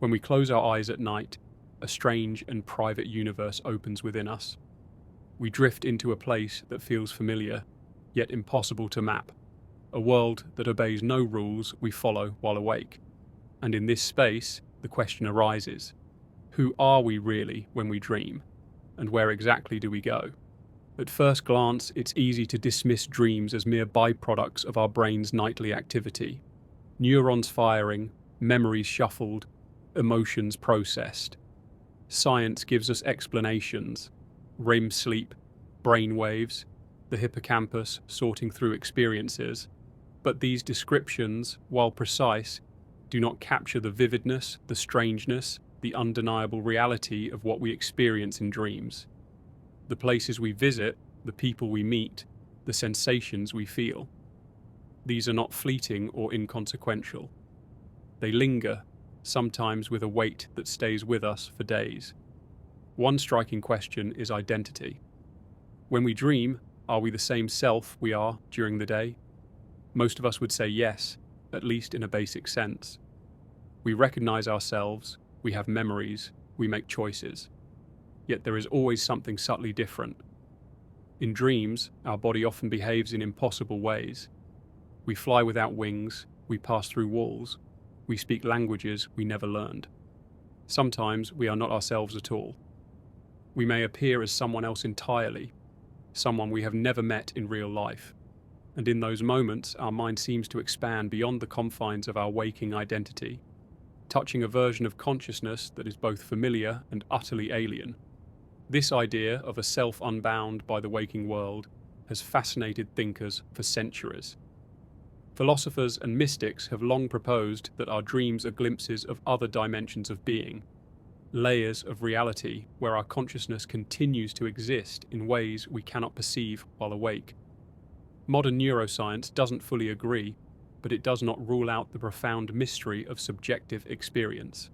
When we close our eyes at night, a strange and private universe opens within us. We drift into a place that feels familiar, yet impossible to map. A world that obeys no rules we follow while awake. And in this space, the question arises: who are we really when we dream? And where exactly do we go? At first glance, it's easy to dismiss dreams as mere byproducts of our brain's nightly activity. Neurons firing, memories shuffled, emotions processed. Science gives us explanations: REM sleep, brain waves, the hippocampus sorting through experiences. But these descriptions, while precise, do not capture the vividness, the strangeness, the undeniable reality of what we experience in dreams. The places we visit, the people we meet, the sensations we feel. These are not fleeting or inconsequential. They linger, sometimes with a weight that stays with us for days. One striking question is identity. When we dream, are we the same self we are during the day? Most of us would say yes, at least in a basic sense. We recognize ourselves, we have memories, we make choices. Yet there is always something subtly different. In dreams, our body often behaves in impossible ways. We fly without wings, we pass through walls, we speak languages we never learned. Sometimes we are not ourselves at all. We may appear as someone else entirely, someone we have never met in real life. And in those moments, our mind seems to expand beyond the confines of our waking identity, touching a version of consciousness that is both familiar and utterly alien. This idea of a self unbound by the waking world has fascinated thinkers for centuries. Philosophers and mystics have long proposed that our dreams are glimpses of other dimensions of being, layers of reality where our consciousness continues to exist in ways we cannot perceive while awake. Modern neuroscience doesn't fully agree, but it does not rule out the profound mystery of subjective experience.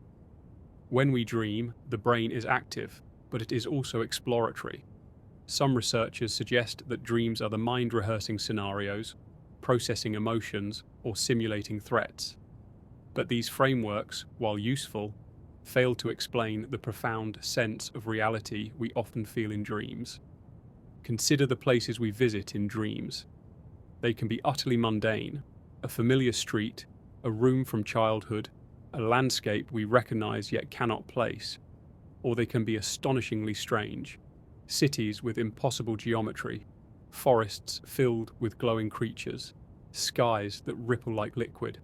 When we dream, the brain is active, but it is also exploratory. Some researchers suggest that dreams are the mind rehearsing scenarios, processing emotions, or simulating threats. But these frameworks, while useful, fail to explain the profound sense of reality we often feel in dreams. Consider the places we visit in dreams. They can be utterly mundane: a familiar street, a room from childhood, a landscape we recognize yet cannot place. Or they can be astonishingly strange: cities with impossible geometry, forests filled with glowing creatures, skies that ripple like liquid.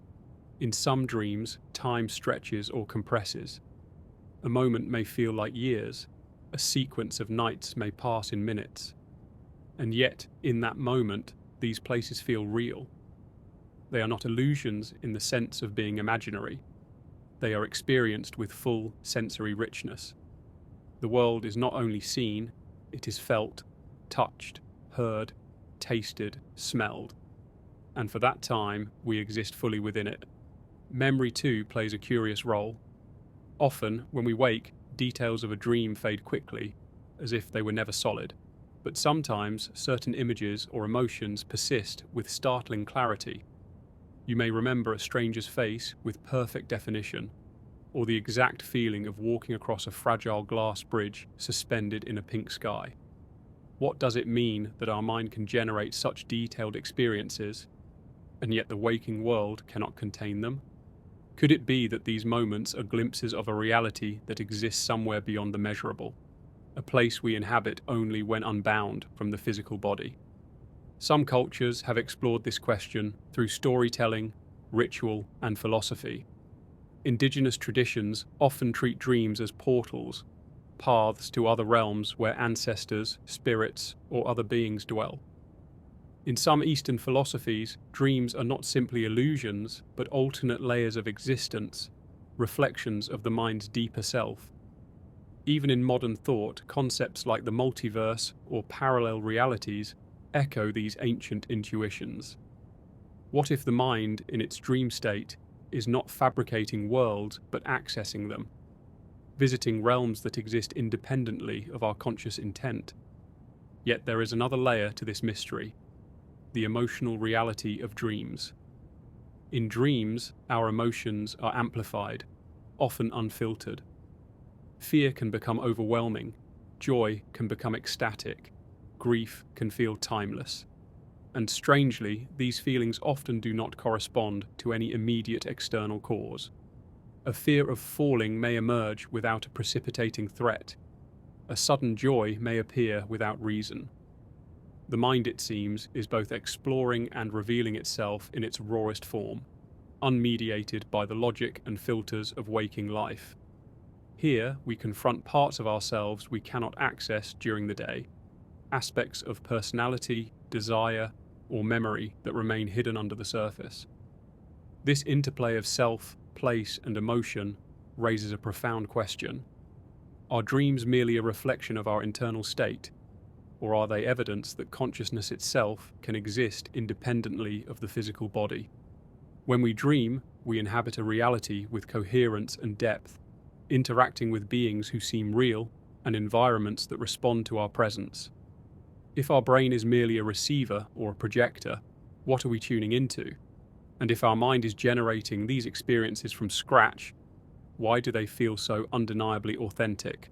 In some dreams, time stretches or compresses. A moment may feel like years, a sequence of nights may pass in minutes. And yet, in that moment, these places feel real. They are not illusions in the sense of being imaginary. They are experienced with full sensory richness. The world is not only seen, it is felt, touched, heard, tasted, smelled. And for that time, we exist fully within it. Memory too plays a curious role. Often, when we wake, details of a dream fade quickly, as if they were never solid. But sometimes, certain images or emotions persist with startling clarity. You may remember a stranger's face with perfect definition, or the exact feeling of walking across a fragile glass bridge suspended in a pink sky. What does it mean that our mind can generate such detailed experiences, and yet the waking world cannot contain them? Could it be that these moments are glimpses of a reality that exists somewhere beyond the measurable, a place we inhabit only when unbound from the physical body? Some cultures have explored this question through storytelling, ritual, and philosophy. Indigenous traditions often treat dreams as portals, paths to other realms where ancestors, spirits, or other beings dwell. In some Eastern philosophies, dreams are not simply illusions, but alternate layers of existence, reflections of the mind's deeper self. Even in modern thought, concepts like the multiverse or parallel realities echo these ancient intuitions. What if the mind, in its dream state, is not fabricating worlds but accessing them, visiting realms that exist independently of our conscious intent? Yet there is another layer to this mystery: the emotional reality of dreams. In dreams, our emotions are amplified. often unfiltered. Fear can become overwhelming, joy can become ecstatic, grief can feel timeless. And strangely, these feelings often do not correspond to any immediate external cause. A fear of falling may emerge without a precipitating threat. A sudden joy may appear without reason. The mind, it seems, is both exploring and revealing itself in its rawest form, unmediated by the logic and filters of waking life. Here, we confront parts of ourselves we cannot access during the day, aspects of personality, desire, or memory that remain hidden under the surface. This interplay of self, place, and emotion raises a profound question. Are dreams merely a reflection of our internal state, or are they evidence that consciousness itself can exist independently of the physical body? When we dream, we inhabit a reality with coherence and depth, interacting with beings who seem real and environments that respond to our presence. If our brain is merely a receiver or a projector, what are we tuning into? And if our mind is generating these experiences from scratch, why do they feel so undeniably authentic?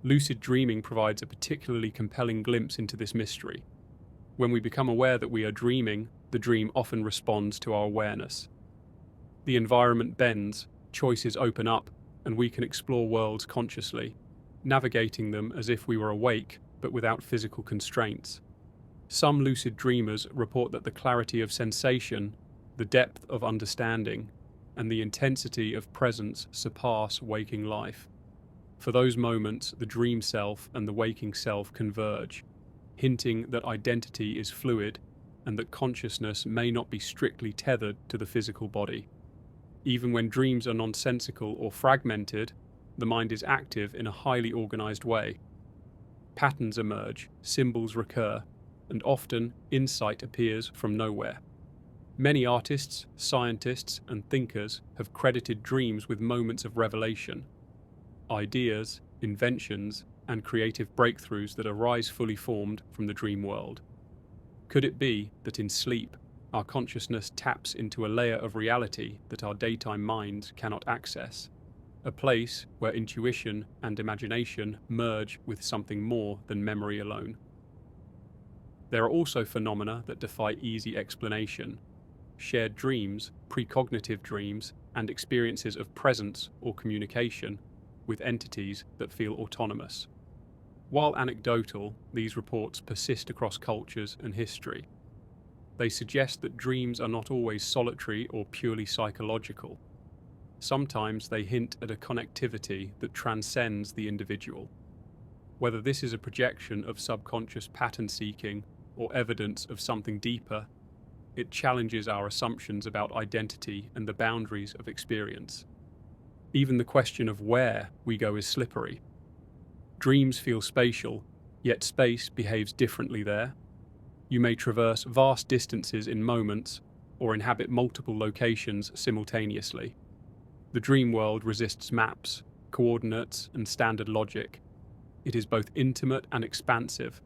Lucid dreaming provides a particularly compelling glimpse into this mystery. When we become aware that we are dreaming, the dream often responds to our awareness. The environment bends, choices open up, and we can explore worlds consciously, navigating them as if we were awake, but without physical constraints. Some lucid dreamers report that the clarity of sensation, the depth of understanding, and the intensity of presence surpass waking life. For those moments, the dream self and the waking self converge, hinting that identity is fluid and that consciousness may not be strictly tethered to the physical body. Even when dreams are nonsensical or fragmented, the mind is active in a highly organized way. Patterns emerge, symbols recur, and often insight appears from nowhere. Many artists, scientists, and thinkers have credited dreams with moments of revelation, ideas, inventions, and creative breakthroughs that arise fully formed from the dream world. Could it be that in sleep, our consciousness taps into a layer of reality that our daytime minds cannot access? A place where intuition and imagination merge with something more than memory alone. There are also phenomena that defy easy explanation: shared dreams, precognitive dreams, and experiences of presence or communication with entities that feel autonomous. While anecdotal, these reports persist across cultures and history. They suggest that dreams are not always solitary or purely psychological. Sometimes they hint at a connectivity that transcends the individual. Whether this is a projection of subconscious pattern seeking or evidence of something deeper, it challenges our assumptions about identity and the boundaries of experience. Even the question of where we go is slippery. Dreams feel spatial, yet space behaves differently there. You may traverse vast distances in moments or inhabit multiple locations simultaneously. The dream world resists maps, coordinates, and standard logic. It is both intimate and expansive,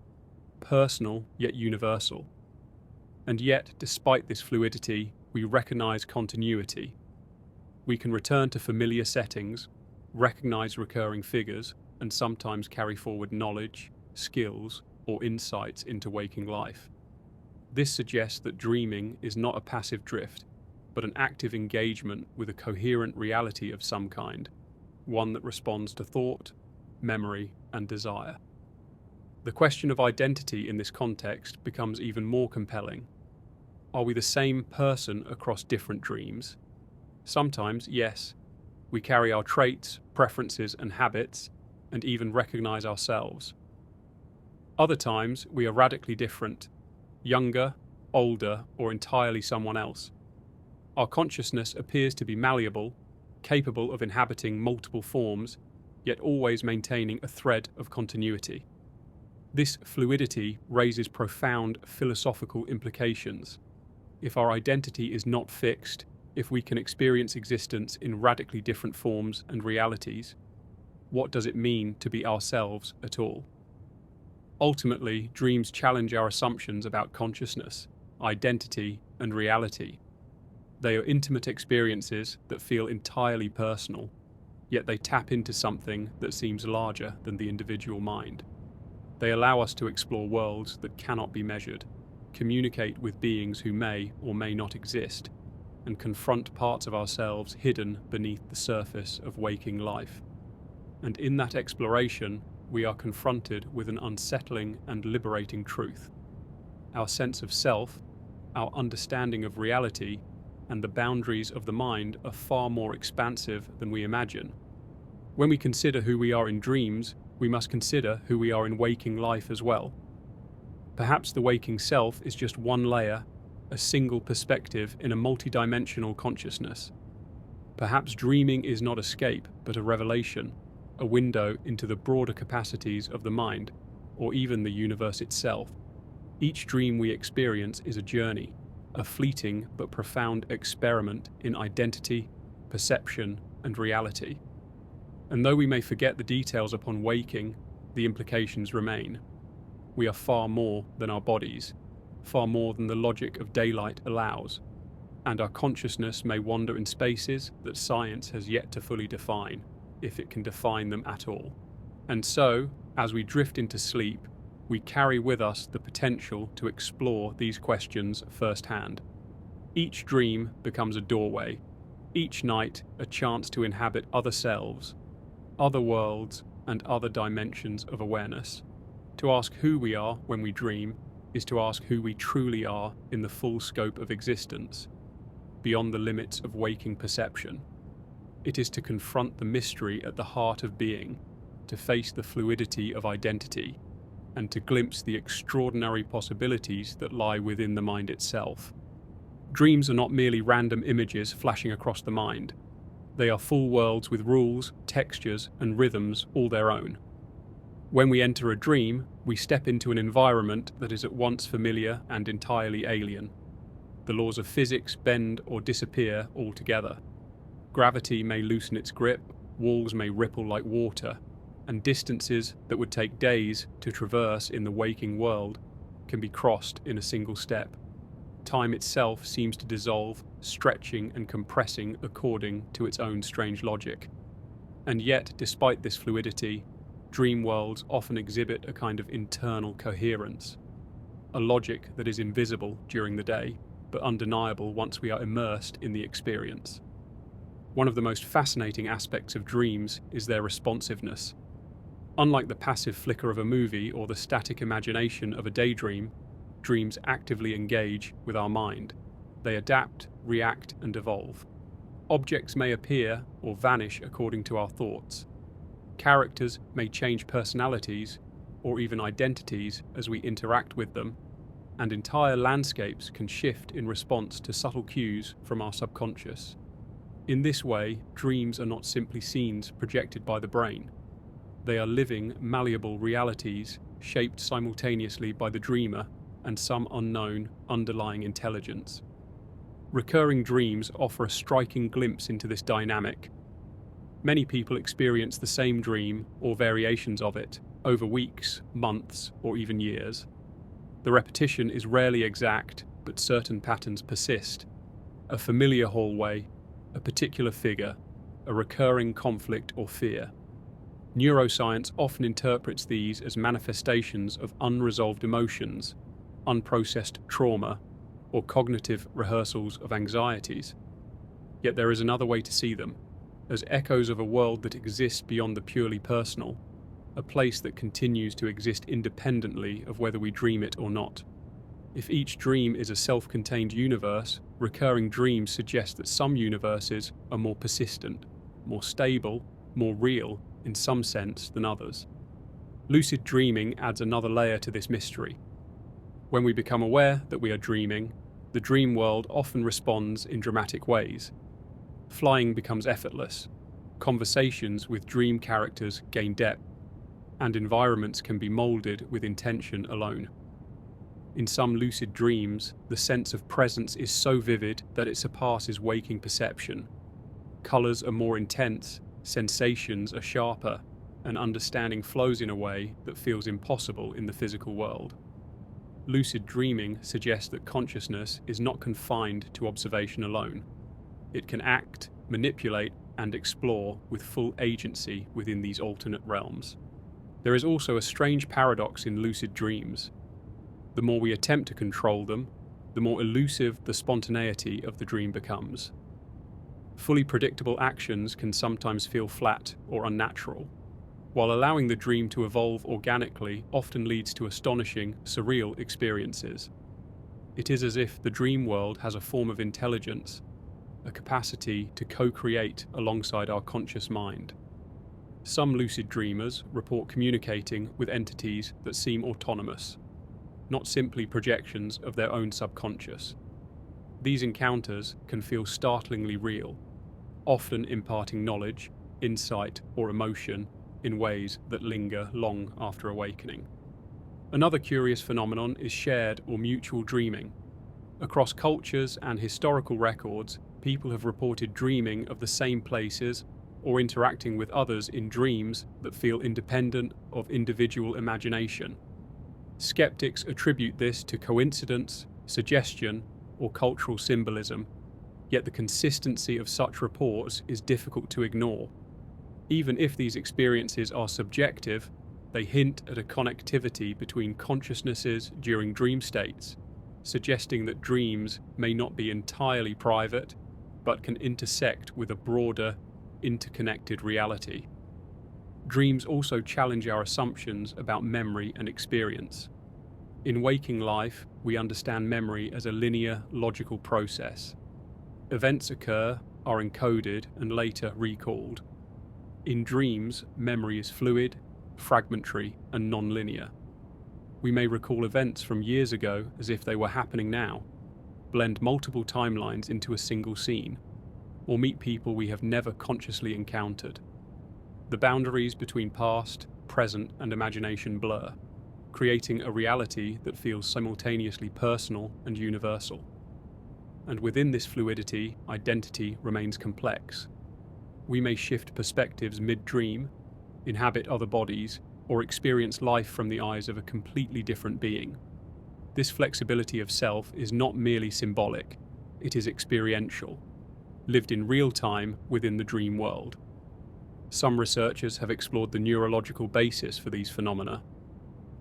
personal yet universal. And yet, despite this fluidity, we recognize continuity. We can return to familiar settings, recognize recurring figures, and sometimes carry forward knowledge, skills, or insights into waking life. This suggests that dreaming is not a passive drift, but an active engagement with a coherent reality of some kind, one that responds to thought, memory, and desire. The question of identity in this context becomes even more compelling. Are we the same person across different dreams? Sometimes, yes. We carry our traits, preferences, and habits, and even recognize ourselves. Other times, we are radically different, younger, older, or entirely someone else. Our consciousness appears to be malleable, capable of inhabiting multiple forms, yet always maintaining a thread of continuity. This fluidity raises profound philosophical implications. If our identity is not fixed, if we can experience existence in radically different forms and realities, what does it mean to be ourselves at all? Ultimately, dreams challenge our assumptions about consciousness, identity, and reality. They are intimate experiences that feel entirely personal, yet they tap into something that seems larger than the individual mind. They allow us to explore worlds that cannot be measured, communicate with beings who may or may not exist, and confront parts of ourselves hidden beneath the surface of waking life. And in that exploration, we are confronted with an unsettling and liberating truth. Our sense of self, our understanding of reality, and the boundaries of the mind are far more expansive than we imagine. When we consider who we are in dreams, we must consider who we are in waking life as well. Perhaps the waking self is just one layer, a single perspective in a multidimensional consciousness. Perhaps dreaming is not escape, but a revelation, a window into the broader capacities of the mind, or even the universe itself. Each dream we experience is a journey, a fleeting but profound experiment in identity, perception, and reality. And though we may forget the details upon waking, the implications remain. We are far more than our bodies, far more than the logic of daylight allows, and our consciousness may wander in spaces that science has yet to fully define, if it can define them at all. And so, as we drift into sleep, we carry with us the potential to explore these questions firsthand. Each dream becomes a doorway, each night a chance to inhabit other selves, other worlds, and other dimensions of awareness. To ask who we are when we dream is to ask who we truly are in the full scope of existence, beyond the limits of waking perception. It is to confront the mystery at the heart of being, to face the fluidity of identity, and to glimpse the extraordinary possibilities that lie within the mind itself. Dreams are not merely random images flashing across the mind. They are full worlds with rules, textures, and rhythms all their own. When we enter a dream, we step into an environment that is at once familiar and entirely alien. The laws of physics bend or disappear altogether. Gravity may loosen its grip, walls may ripple like water, and distances that would take days to traverse in the waking world can be crossed in a single step. Time itself seems to dissolve, stretching and compressing according to its own strange logic. And yet, despite this fluidity, dream worlds often exhibit a kind of internal coherence, a logic that is invisible during the day, but undeniable once we are immersed in the experience. One of the most fascinating aspects of dreams is their responsiveness. Unlike the passive flicker of a movie or the static imagination of a daydream, dreams actively engage with our mind. They adapt, react, and evolve. Objects may appear or vanish according to our thoughts. Characters may change personalities or even identities as we interact with them, and entire landscapes can shift in response to subtle cues from our subconscious. In this way, dreams are not simply scenes projected by the brain. They are living, malleable realities shaped simultaneously by the dreamer and some unknown underlying intelligence. Recurring dreams offer a striking glimpse into this dynamic. Many people experience the same dream or variations of it over weeks, months, or even years. The repetition is rarely exact, but certain patterns persist. A familiar hallway, a particular figure, a recurring conflict or fear. Neuroscience often interprets these as manifestations of unresolved emotions, unprocessed trauma, or cognitive rehearsals of anxieties. Yet there is another way to see them, as echoes of a world that exists beyond the purely personal, a place that continues to exist independently of whether we dream it or not. If each dream is a self-contained universe, recurring dreams suggest that some universes are more persistent, more stable, more real in some sense than others. Lucid dreaming adds another layer to this mystery. When we become aware that we are dreaming, the dream world often responds in dramatic ways. Flying becomes effortless, conversations with dream characters gain depth, and environments can be molded with intention alone. In some lucid dreams, the sense of presence is so vivid that it surpasses waking perception. Colors are more intense, sensations are sharper, and understanding flows in a way that feels impossible in the physical world. Lucid dreaming suggests that consciousness is not confined to observation alone. It can act, manipulate, and explore with full agency within these alternate realms. There is also a strange paradox in lucid dreams. The more we attempt to control them, the more elusive the spontaneity of the dream becomes. Fully predictable actions can sometimes feel flat or unnatural, while allowing the dream to evolve organically often leads to astonishing, surreal experiences. It is as if the dream world has a form of intelligence, a capacity to co-create alongside our conscious mind. Some lucid dreamers report communicating with entities that seem autonomous, not simply projections of their own subconscious. These encounters can feel startlingly real, often imparting knowledge, insight, or emotion in ways that linger long after awakening. Another curious phenomenon is shared or mutual dreaming. Across cultures and historical records, people have reported dreaming of the same places or interacting with others in dreams that feel independent of individual imagination. Skeptics attribute this to coincidence, suggestion, or cultural symbolism, yet the consistency of such reports is difficult to ignore. Even if these experiences are subjective, they hint at a connectivity between consciousnesses during dream states, suggesting that dreams may not be entirely private, but can intersect with a broader, interconnected reality. Dreams also challenge our assumptions about memory and experience. In waking life, we understand memory as a linear, logical process. Events occur, are encoded, and later recalled. In dreams, memory is fluid, fragmentary, and non-linear. We may recall events from years ago as if they were happening now, blend multiple timelines into a single scene, or meet people we have never consciously encountered. The boundaries between past, present, and imagination blur, creating a reality that feels simultaneously personal and universal. And within this fluidity, identity remains complex. We may shift perspectives mid-dream, inhabit other bodies, or experience life from the eyes of a completely different being. This flexibility of self is not merely symbolic, it is experiential, lived in real time within the dream world. Some researchers have explored the neurological basis for these phenomena.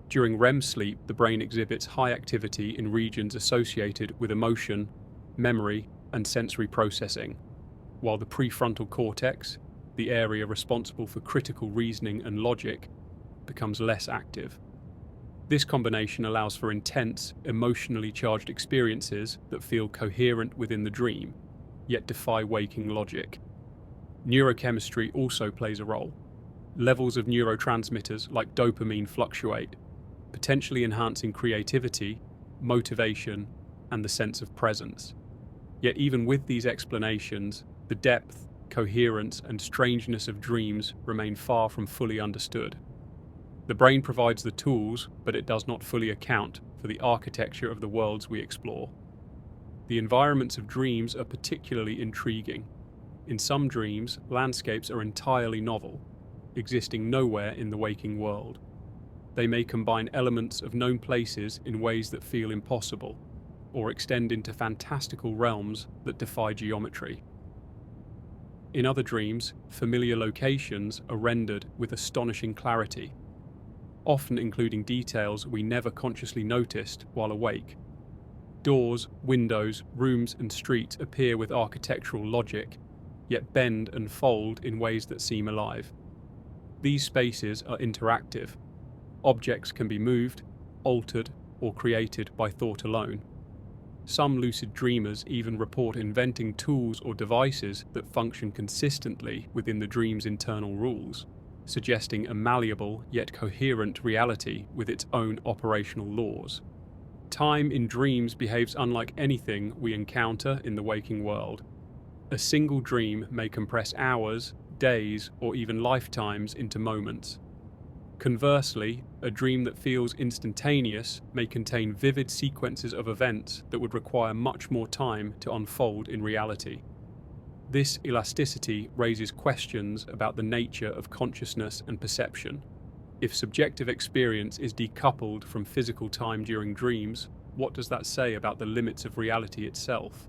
During REM sleep, the brain exhibits high activity in regions associated with emotion, memory, and sensory processing, while the prefrontal cortex, the area responsible for critical reasoning and logic, becomes less active. This combination allows for intense, emotionally charged experiences that feel coherent within the dream, yet defy waking logic. Neurochemistry also plays a role. Levels of neurotransmitters like dopamine fluctuate, potentially enhancing creativity, motivation, and the sense of presence. Yet even with these explanations, the depth, coherence, and strangeness of dreams remain far from fully understood. The brain provides the tools, but it does not fully account for the architecture of the worlds we explore. The environments of dreams are particularly intriguing. In some dreams, landscapes are entirely novel, existing nowhere in the waking world. They may combine elements of known places in ways that feel impossible, or extend into fantastical realms that defy geometry. In other dreams, familiar locations are rendered with astonishing clarity, often including details we never consciously noticed while awake. Doors, windows, rooms, and streets appear with architectural logic, yet bend and fold in ways that seem alive. These spaces are interactive. Objects can be moved, altered, or created by thought alone. Some lucid dreamers even report inventing tools or devices that function consistently within the dream's internal rules, suggesting a malleable yet coherent reality with its own operational laws. Time in dreams behaves unlike anything we encounter in the waking world. A single dream may compress hours, days, or even lifetimes into moments. Conversely, a dream that feels instantaneous may contain vivid sequences of events that would require much more time to unfold in reality. This elasticity raises questions about the nature of consciousness and perception. If subjective experience is decoupled from physical time during dreams, what does that say about the limits of reality itself?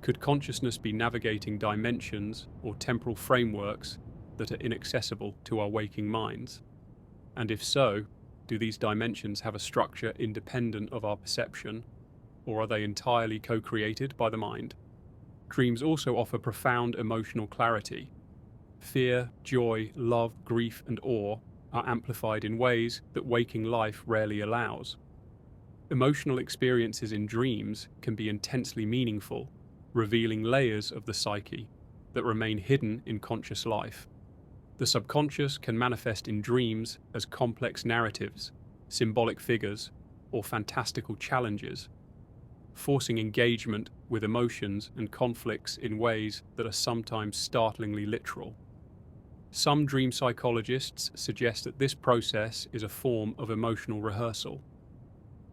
Could consciousness be navigating dimensions or temporal frameworks that are inaccessible to our waking minds? And if so, do these dimensions have a structure independent of our perception, or are they entirely co-created by the mind? Dreams also offer profound emotional clarity. Fear, joy, love, grief, and awe are amplified in ways that waking life rarely allows. Emotional experiences in dreams can be intensely meaningful, revealing layers of the psyche that remain hidden in conscious life. The subconscious can manifest in dreams as complex narratives, symbolic figures, or fantastical challenges, forcing engagement with emotions and conflicts in ways that are sometimes startlingly literal. Some dream psychologists suggest that this process is a form of emotional rehearsal,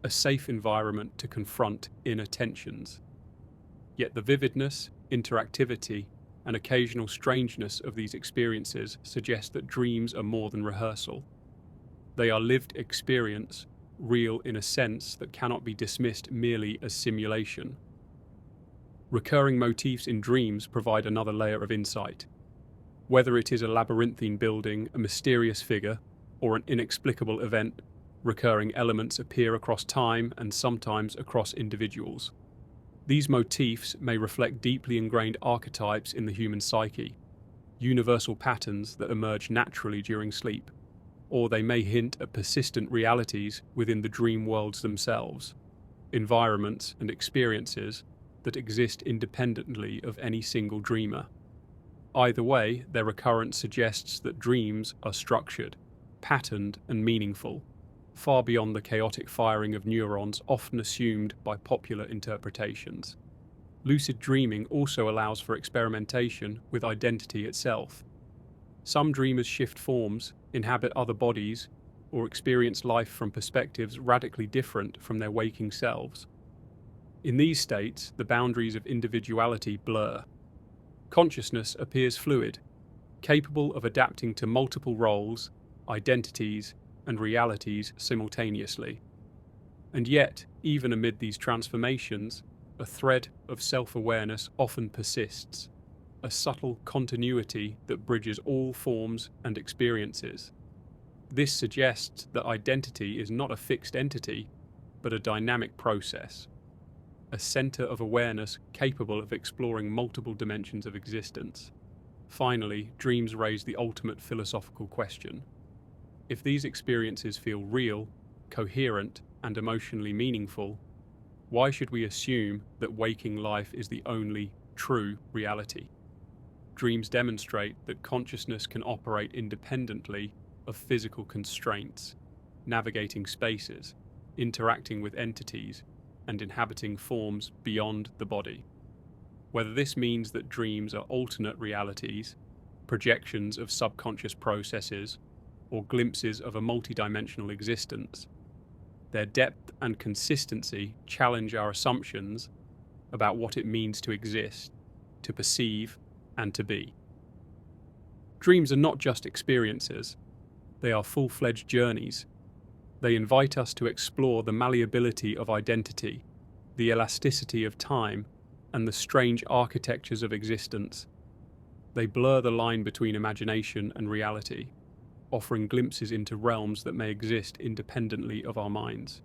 a safe environment to confront inner tensions. Yet the vividness, interactivity, and occasional strangeness of these experiences suggest that dreams are more than rehearsal. They are lived experience, real in a sense that cannot be dismissed merely as simulation. Recurring motifs in dreams provide another layer of insight. Whether it is a labyrinthine building, a mysterious figure, or an inexplicable event, recurring elements appear across time and sometimes across individuals. These motifs may reflect deeply ingrained archetypes in the human psyche, universal patterns that emerge naturally during sleep, or they may hint at persistent realities within the dream worlds themselves, environments and experiences that exist independently of any single dreamer. Either way, their recurrence suggests that dreams are structured, patterned, and meaningful, far beyond the chaotic firing of neurons often assumed by popular interpretations. Lucid dreaming also allows for experimentation with identity itself. Some dreamers shift forms, inhabit other bodies, or experience life from perspectives radically different from their waking selves. In these states, the boundaries of individuality blur. Consciousness appears fluid, capable of adapting to multiple roles, identities, and realities simultaneously. And yet, even amid these transformations, a thread of self-awareness often persists, a subtle continuity that bridges all forms and experiences. This suggests that identity is not a fixed entity, but a dynamic process, a center of awareness capable of exploring multiple dimensions of existence. Finally, dreams raise the ultimate philosophical question. If these experiences feel real, coherent, and emotionally meaningful, why should we assume that waking life is the only true reality? Dreams demonstrate that consciousness can operate independently of physical constraints, navigating spaces, interacting with entities, and inhabiting forms beyond the body. Whether this means that dreams are alternate realities, projections of subconscious processes, or glimpses of a multidimensional existence, their depth and consistency challenge our assumptions about what it means to exist, to perceive, and to be. Dreams are not just experiences, they are full-fledged journeys. They invite us to explore the malleability of identity, the elasticity of time, and the strange architectures of existence. They blur the line between imagination and reality, offering glimpses into realms that may exist independently of our minds.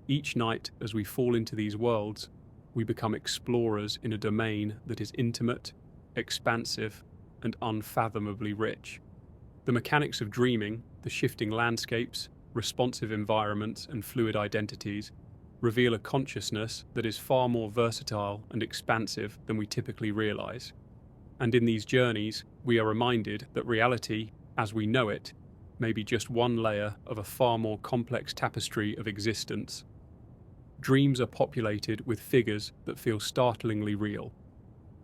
Each night, as we fall into these worlds, we become explorers in a domain that is intimate, expansive, and unfathomably rich. The mechanics of dreaming, the shifting landscapes, responsive environments, and fluid identities reveal a consciousness that is far more versatile and expansive than we typically realize. And in these journeys, we are reminded that reality, as we know it, may be just one layer of a far more complex tapestry of existence. Dreams are populated with figures that feel startlingly real.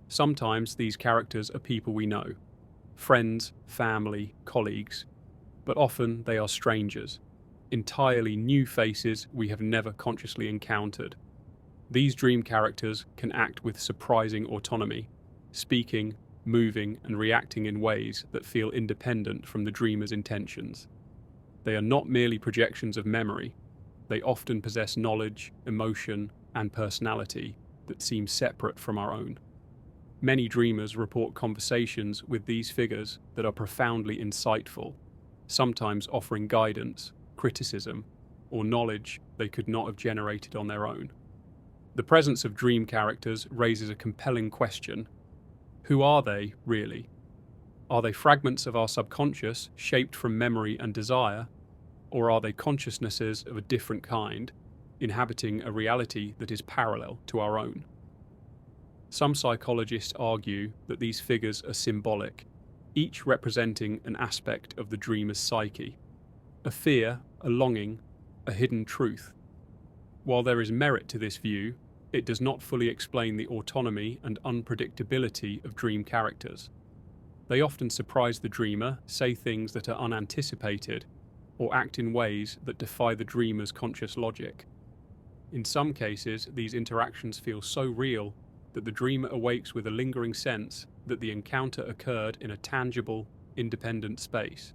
Sometimes these characters are people we know, friends, family, colleagues, but often they are strangers, entirely new faces we have never consciously encountered. These dream characters can act with surprising autonomy, speaking, moving, and reacting in ways that feel independent from the dreamer's intentions. They are not merely projections of memory. They often possess knowledge, emotion, and personality, that seem separate from our own. Many dreamers report conversations with these figures that are profoundly insightful, sometimes offering guidance, criticism, or knowledge they could not have generated on their own. The presence of dream characters raises a compelling question. Who are they, really? Are they fragments of our subconscious, shaped from memory and desire, or are they consciousnesses of a different kind, inhabiting a reality that is parallel to our own? Some psychologists argue that these figures are symbolic, each representing an aspect of the dreamer's psyche, a fear, a longing, a hidden truth. While there is merit to this view, it does not fully explain the autonomy and unpredictability of dream characters. They often surprise the dreamer, say things that are unanticipated, or act in ways that defy the dreamer's conscious logic. In some cases, these interactions feel so real that the dreamer awakes with a lingering sense that the encounter occurred in a tangible, independent space.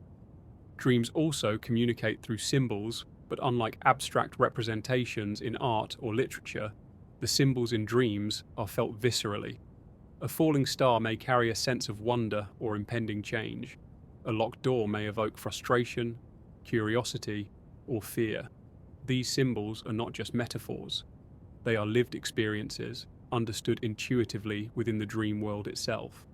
Dreams also communicate through symbols, but unlike abstract representations in art or literature, the symbols in dreams are felt viscerally. A falling star may carry a sense of wonder or impending change. A locked door may evoke frustration, curiosity, or fear. These symbols are not just metaphors. They are lived experiences, understood intuitively within the dream world itself.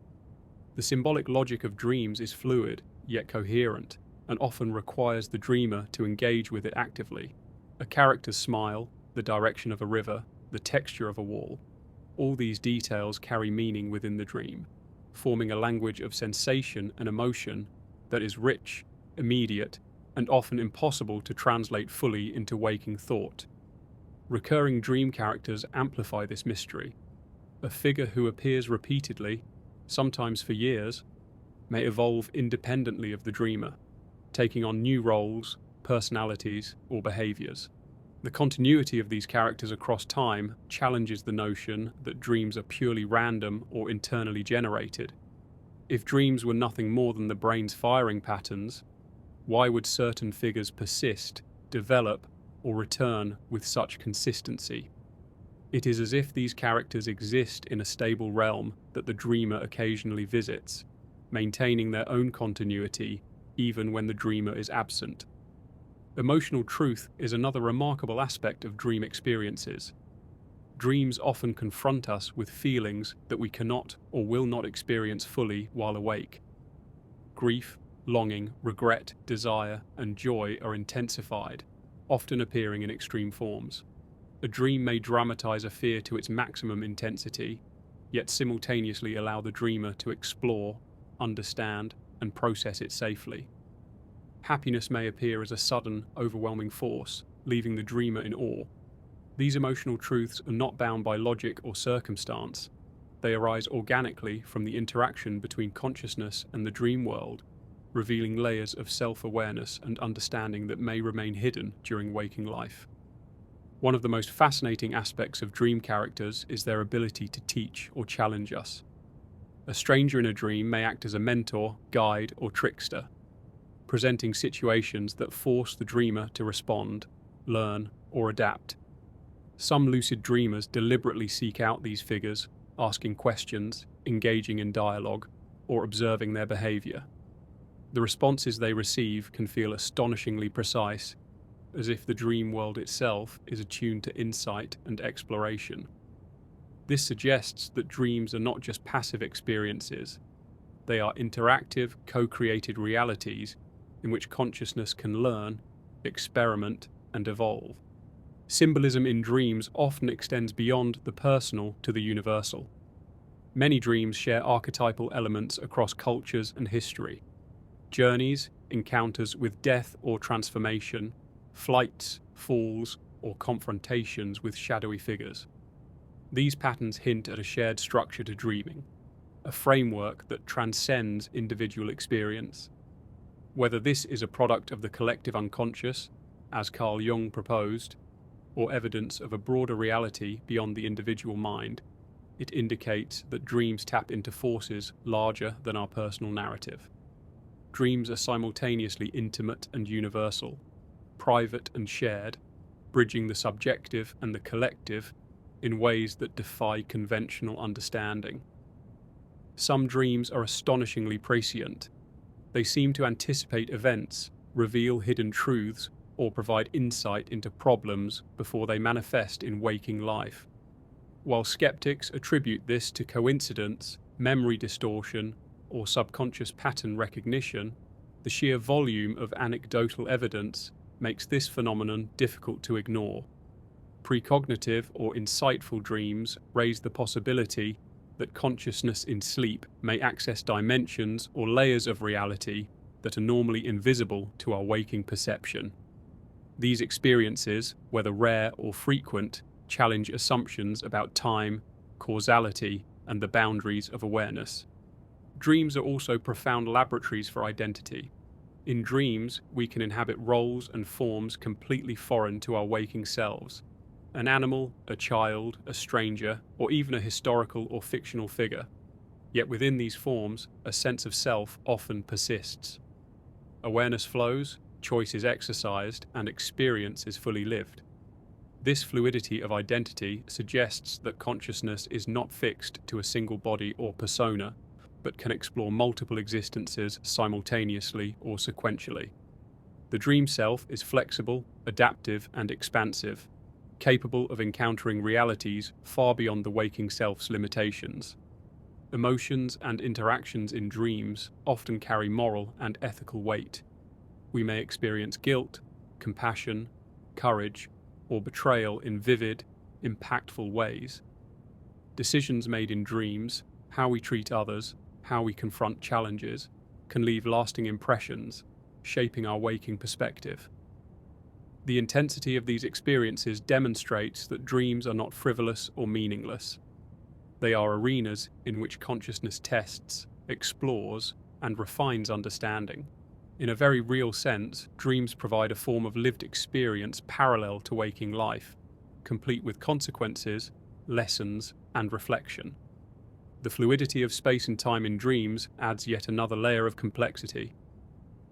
The symbolic logic of dreams is fluid, yet coherent, and often requires the dreamer to engage with it actively. A character's smile, the direction of a river, the texture of a wall, all these details carry meaning within the dream, forming a language of sensation and emotion that is rich, immediate, and often impossible to translate fully into waking thought. Recurring dream characters amplify this mystery. A figure who appears repeatedly, sometimes for years, may evolve independently of the dreamer, taking on new roles, personalities, or behaviors. The continuity of these characters across time challenges the notion that dreams are purely random or internally generated. If dreams were nothing more than the brain's firing patterns, why would certain figures persist, develop, or return with such consistency? It is as if these characters exist in a stable realm that the dreamer occasionally visits, maintaining their own continuity even when the dreamer is absent. Emotional truth is another remarkable aspect of dream experiences. Dreams often confront us with feelings that we cannot or will not experience fully while awake. Grief, longing, regret, desire, and joy are intensified, often appearing in extreme forms. A dream may dramatize a fear to its maximum intensity, yet simultaneously allow the dreamer to explore, understand, and process it safely. Happiness may appear as a sudden, overwhelming force, leaving the dreamer in awe. These emotional truths are not bound by logic or circumstance. They arise organically from the interaction between consciousness and the dream world, revealing layers of self-awareness and understanding that may remain hidden during waking life. One of the most fascinating aspects of dream characters is their ability to teach or challenge us. A stranger in a dream may act as a mentor, guide, or trickster, presenting situations that force the dreamer to respond, learn, or adapt. Some lucid dreamers deliberately seek out these figures, asking questions, engaging in dialogue, or observing their behavior. The responses they receive can feel astonishingly precise, as if the dream world itself is attuned to insight and exploration. This suggests that dreams are not just passive experiences. They are interactive, co-created realities in which consciousness can learn, experiment, and evolve. Symbolism in dreams often extends beyond the personal to the universal. Many dreams share archetypal elements across cultures and history. Journeys, encounters with death or transformation, flights, falls, or confrontations with shadowy figures. These patterns hint at a shared structure to dreaming, a framework that transcends individual experience. Whether this is a product of the collective unconscious, as Carl Jung proposed, or evidence of a broader reality beyond the individual mind, it indicates that dreams tap into forces larger than our personal narrative. Dreams are simultaneously intimate and universal, private and shared, bridging the subjective and the collective, in ways that defy conventional understanding. Some dreams are astonishingly prescient. They seem to anticipate events, reveal hidden truths, or provide insight into problems before they manifest in waking life. While skeptics attribute this to coincidence, memory distortion, or subconscious pattern recognition, the sheer volume of anecdotal evidence makes this phenomenon difficult to ignore. Precognitive or insightful dreams raise the possibility that consciousness in sleep may access dimensions or layers of reality that are normally invisible to our waking perception. These experiences, whether rare or frequent, challenge assumptions about time, causality, and the boundaries of awareness. Dreams are also profound laboratories for identity. In dreams, we can inhabit roles and forms completely foreign to our waking selves. An animal, a child, a stranger, or even a historical or fictional figure. Yet within these forms, a sense of self often persists. Awareness flows, choice is exercised, and experience is fully lived. This fluidity of identity suggests that consciousness is not fixed to a single body or persona, but can explore multiple existences simultaneously or sequentially. The dream self is flexible, adaptive, and expansive, capable of encountering realities far beyond the waking self's limitations. Emotions and interactions in dreams often carry moral and ethical weight. We may experience guilt, compassion, courage, or betrayal in vivid, impactful ways. Decisions made in dreams, how we treat others, how we confront challenges, can leave lasting impressions, shaping our waking perspective. The intensity of these experiences demonstrates that dreams are not frivolous or meaningless. They are arenas in which consciousness tests, explores, and refines understanding. In a very real sense, dreams provide a form of lived experience parallel to waking life, complete with consequences, lessons, and reflection. The fluidity of space and time in dreams adds yet another layer of complexity.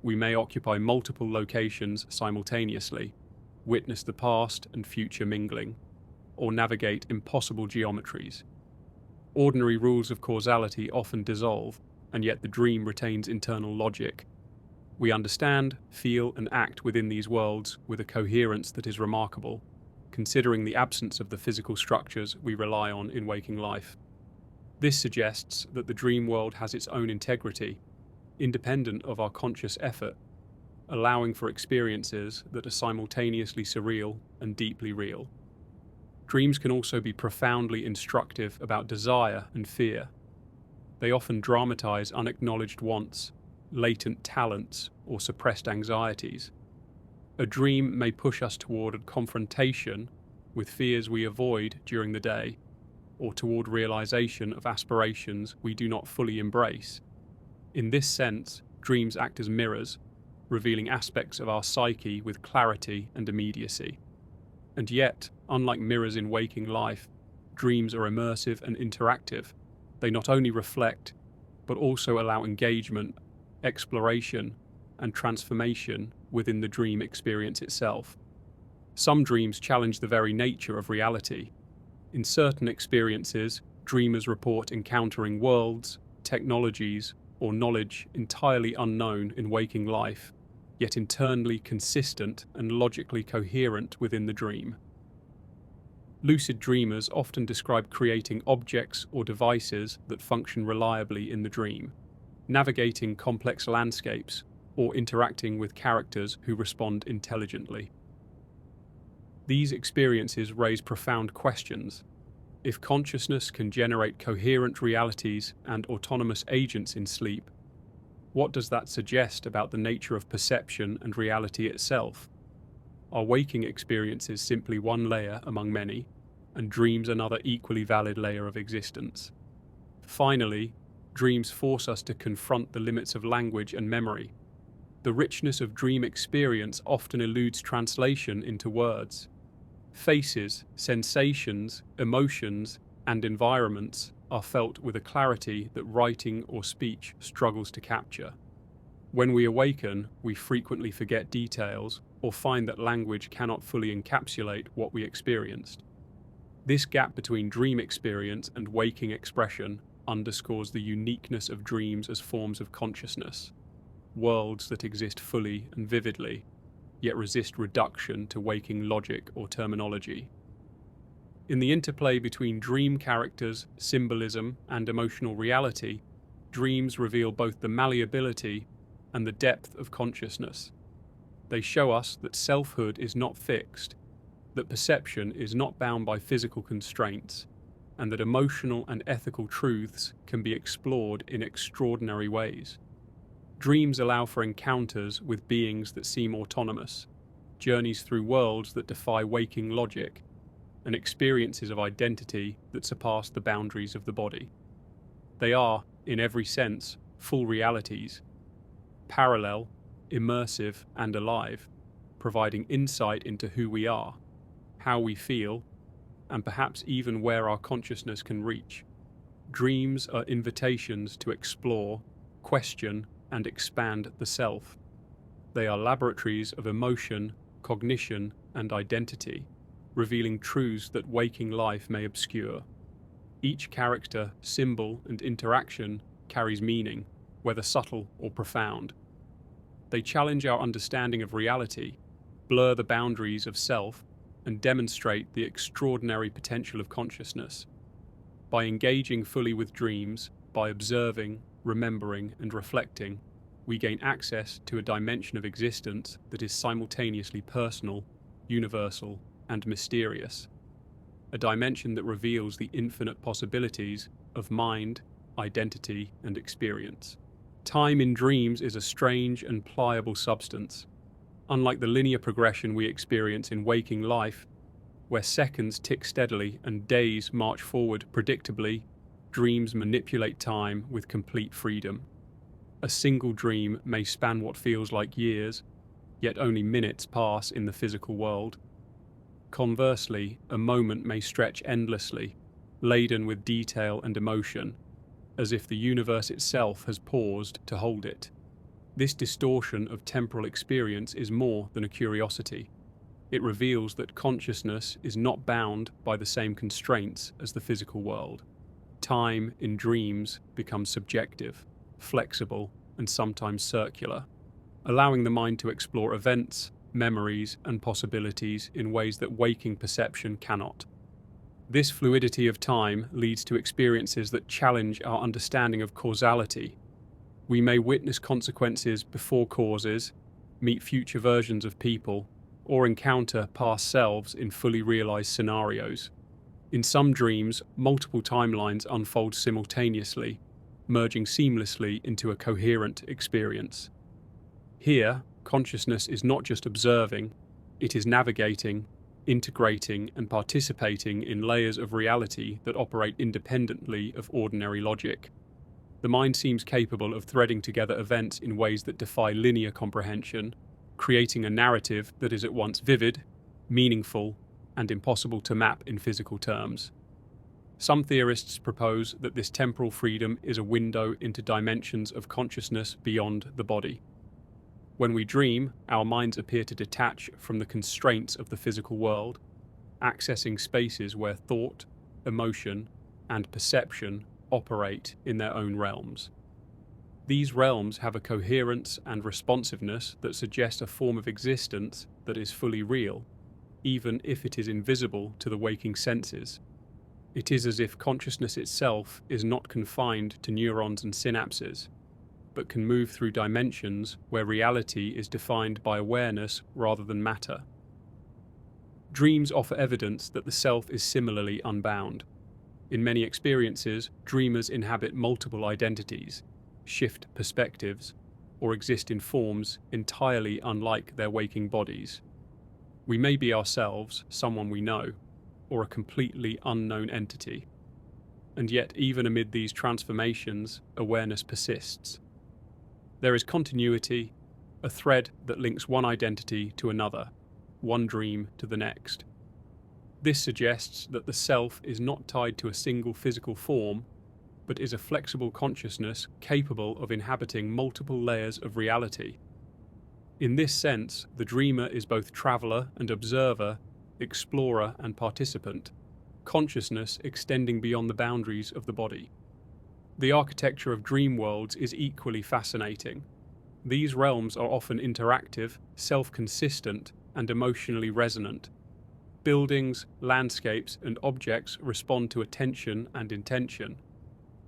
We may occupy multiple locations simultaneously, witness the past and future mingling, or navigate impossible geometries. Ordinary rules of causality often dissolve, and yet the dream retains internal logic. We understand, feel, and act within these worlds with a coherence that is remarkable, considering the absence of the physical structures we rely on in waking life. This suggests that the dream world has its own integrity, independent of our conscious effort, allowing for experiences that are simultaneously surreal and deeply real. Dreams can also be profoundly instructive about desire and fear. They often dramatize unacknowledged wants, latent talents, or suppressed anxieties. A dream may push us toward a confrontation with fears we avoid during the day, or toward realization of aspirations we do not fully embrace. In this sense, dreams act as mirrors, revealing aspects of our psyche with clarity and immediacy. And yet, unlike mirrors in waking life, dreams are immersive and interactive. They not only reflect, but also allow engagement, exploration, and transformation within the dream experience itself. Some dreams challenge the very nature of reality. In certain experiences, dreamers report encountering worlds, technologies, or knowledge entirely unknown in waking life, yet internally consistent and logically coherent within the dream. Lucid dreamers often describe creating objects or devices that function reliably in the dream, navigating complex landscapes, or interacting with characters who respond intelligently. These experiences raise profound questions. If consciousness can generate coherent realities and autonomous agents in sleep, what does that suggest about the nature of perception and reality itself? Are waking experiences simply one layer among many, and dreams another equally valid layer of existence? Finally, dreams force us to confront the limits of language and memory. The richness of dream experience often eludes translation into words. Faces, sensations, emotions, and environments are felt with a clarity that writing or speech struggles to capture. When we awaken, we frequently forget details or find that language cannot fully encapsulate what we experienced. This gap between dream experience and waking expression underscores the uniqueness of dreams as forms of consciousness, worlds that exist fully and vividly, yet resist reduction to waking logic or terminology. In the interplay between dream characters, symbolism, and emotional reality, dreams reveal both the malleability and the depth of consciousness. They show us that selfhood is not fixed, that perception is not bound by physical constraints, and that emotional and ethical truths can be explored in extraordinary ways. Dreams allow for encounters with beings that seem autonomous, journeys through worlds that defy waking logic, and experiences of identity that surpass the boundaries of the body. They are, in every sense, full realities, parallel, immersive, and alive, providing insight into who we are, how we feel, and perhaps even where our consciousness can reach. Dreams are invitations to explore, question, and expand the self. They are laboratories of emotion, cognition, and identity, revealing truths that waking life may obscure. Each character, symbol, and interaction carries meaning, whether subtle or profound. They challenge our understanding of reality, blur the boundaries of self, and demonstrate the extraordinary potential of consciousness. By engaging fully with dreams, by observing, remembering, and reflecting, we gain access to a dimension of existence that is simultaneously personal, universal, and mysterious. A dimension that reveals the infinite possibilities of mind, identity, and experience. Time in dreams is a strange and pliable substance. Unlike the linear progression we experience in waking life, where seconds tick steadily and days march forward predictably, dreams manipulate time with complete freedom. A single dream may span what feels like years, yet only minutes pass in the physical world. Conversely, a moment may stretch endlessly, laden with detail and emotion, as if the universe itself has paused to hold it. This distortion of temporal experience is more than a curiosity. It reveals that consciousness is not bound by the same constraints as the physical world. Time in dreams becomes subjective, flexible, and sometimes circular, allowing the mind to explore events, memories, and possibilities in ways that waking perception cannot. This fluidity of time leads to experiences that challenge our understanding of causality. We may witness consequences before causes, meet future versions of people, or encounter past selves in fully realized scenarios. In some dreams, multiple timelines unfold simultaneously, merging seamlessly into a coherent experience. Here, consciousness is not just observing, it is navigating, integrating, and participating in layers of reality that operate independently of ordinary logic. The mind seems capable of threading together events in ways that defy linear comprehension, creating a narrative that is at once vivid, meaningful, and impossible to map in physical terms. Some theorists propose that this temporal freedom is a window into dimensions of consciousness beyond the body. When we dream, our minds appear to detach from the constraints of the physical world, accessing spaces where thought, emotion, and perception operate in their own realms. These realms have a coherence and responsiveness that suggest a form of existence that is fully real, even if it is invisible to the waking senses. It is as if consciousness itself is not confined to neurons and synapses, but can move through dimensions where reality is defined by awareness rather than matter. Dreams offer evidence that the self is similarly unbound. In many experiences, dreamers inhabit multiple identities, shift perspectives, or exist in forms entirely unlike their waking bodies. We may be ourselves, someone we know, or a completely unknown entity. And yet, even amid these transformations, awareness persists. There is continuity, a thread that links one identity to another, one dream to the next. This suggests that the self is not tied to a single physical form, but is a flexible consciousness capable of inhabiting multiple layers of reality. In this sense, the dreamer is both traveler and observer, explorer and participant, consciousness extending beyond the boundaries of the body. The architecture of dream worlds is equally fascinating. These realms are often interactive, self-consistent, and emotionally resonant. Buildings, landscapes, and objects respond to attention and intention,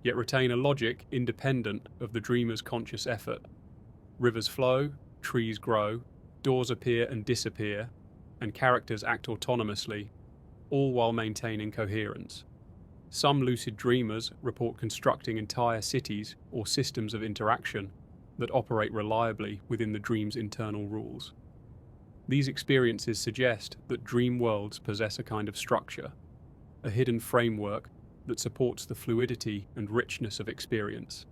yet retain a logic independent of the dreamer's conscious effort. Rivers flow, trees grow, doors appear and disappear, and characters act autonomously, all while maintaining coherence. Some lucid dreamers report constructing entire cities or systems of interaction that operate reliably within the dream's internal rules. These experiences suggest that dream worlds possess a kind of structure, a hidden framework that supports the fluidity and richness of experience.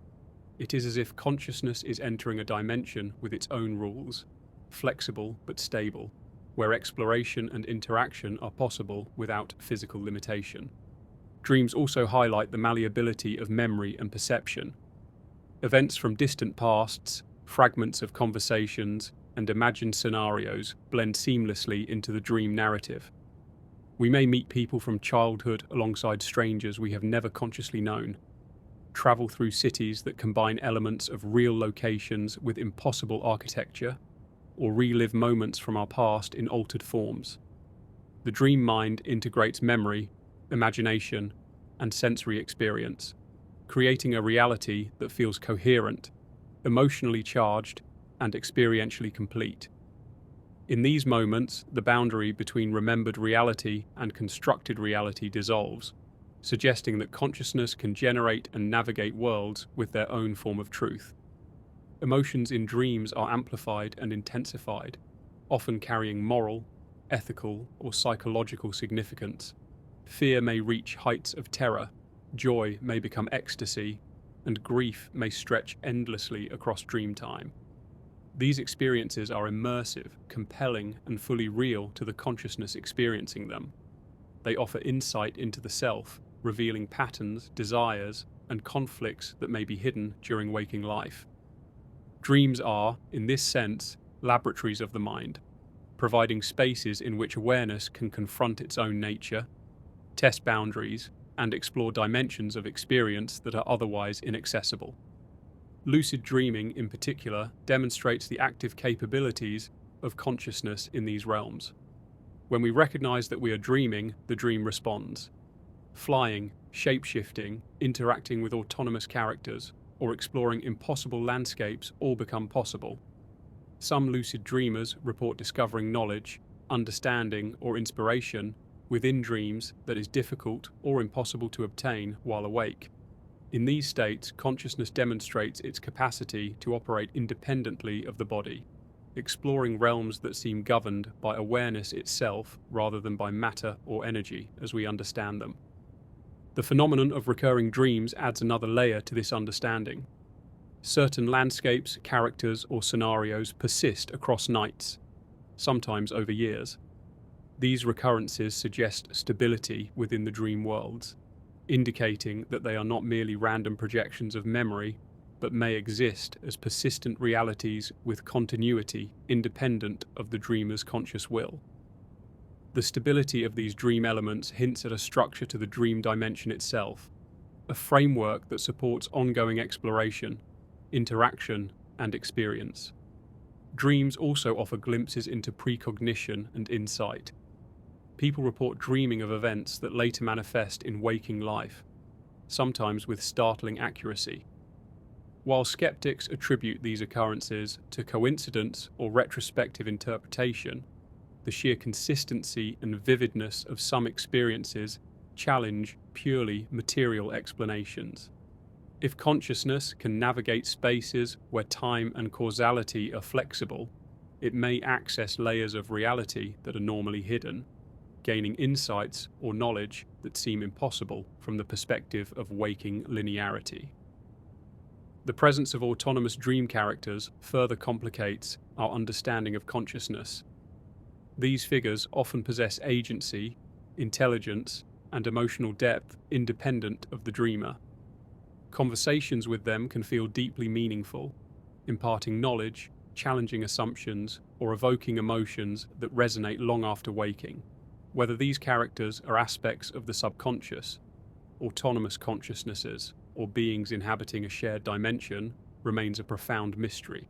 It is as if consciousness is entering a dimension with its own rules, flexible but stable, where exploration and interaction are possible without physical limitation. Dreams also highlight the malleability of memory and perception. Events from distant pasts, fragments of conversations, and imagined scenarios blend seamlessly into the dream narrative. We may meet people from childhood alongside strangers we have never consciously known, travel through cities that combine elements of real locations with impossible architecture, or relive moments from our past in altered forms. The dream mind integrates memory, imagination, and sensory experience, creating a reality that feels coherent, emotionally charged, and experientially complete. In these moments, the boundary between remembered reality and constructed reality dissolves, suggesting that consciousness can generate and navigate worlds with their own form of truth. Emotions in dreams are amplified and intensified, often carrying moral, ethical, or psychological significance. Fear may reach heights of terror, joy may become ecstasy, and grief may stretch endlessly across dream time. These experiences are immersive, compelling, and fully real to the consciousness experiencing them. They offer insight into the self, revealing patterns, desires, and conflicts that may be hidden during waking life. Dreams are, in this sense, laboratories of the mind, providing spaces in which awareness can confront its own nature, test boundaries, and explore dimensions of experience that are otherwise inaccessible. Lucid dreaming, in particular, demonstrates the active capabilities of consciousness in these realms. When we recognize that we are dreaming, the dream responds. Flying, shape-shifting, interacting with autonomous characters, or exploring impossible landscapes all become possible. Some lucid dreamers report discovering knowledge, understanding, or inspiration within dreams that is difficult or impossible to obtain while awake. In these states, consciousness demonstrates its capacity to operate independently of the body, exploring realms that seem governed by awareness itself rather than by matter or energy as we understand them. The phenomenon of recurring dreams adds another layer to this understanding. Certain landscapes, characters, or scenarios persist across nights, sometimes over years. These recurrences suggest stability within the dream worlds, indicating that they are not merely random projections of memory, but may exist as persistent realities with continuity independent of the dreamer's conscious will. The stability of these dream elements hints at a structure to the dream dimension itself, a framework that supports ongoing exploration, interaction, and experience. Dreams also offer glimpses into precognition and insight. People report dreaming of events that later manifest in waking life, sometimes with startling accuracy. While skeptics attribute these occurrences to coincidence or retrospective interpretation, the sheer consistency and vividness of some experiences challenge purely material explanations. If consciousness can navigate spaces where time and causality are flexible, it may access layers of reality that are normally hidden, gaining insights or knowledge that seem impossible from the perspective of waking linearity. The presence of autonomous dream characters further complicates our understanding of consciousness. These figures often possess agency, intelligence, and emotional depth independent of the dreamer. Conversations with them can feel deeply meaningful, imparting knowledge, challenging assumptions, or evoking emotions that resonate long after waking. Whether these characters are aspects of the subconscious, autonomous consciousnesses, or beings inhabiting a shared dimension remains a profound mystery.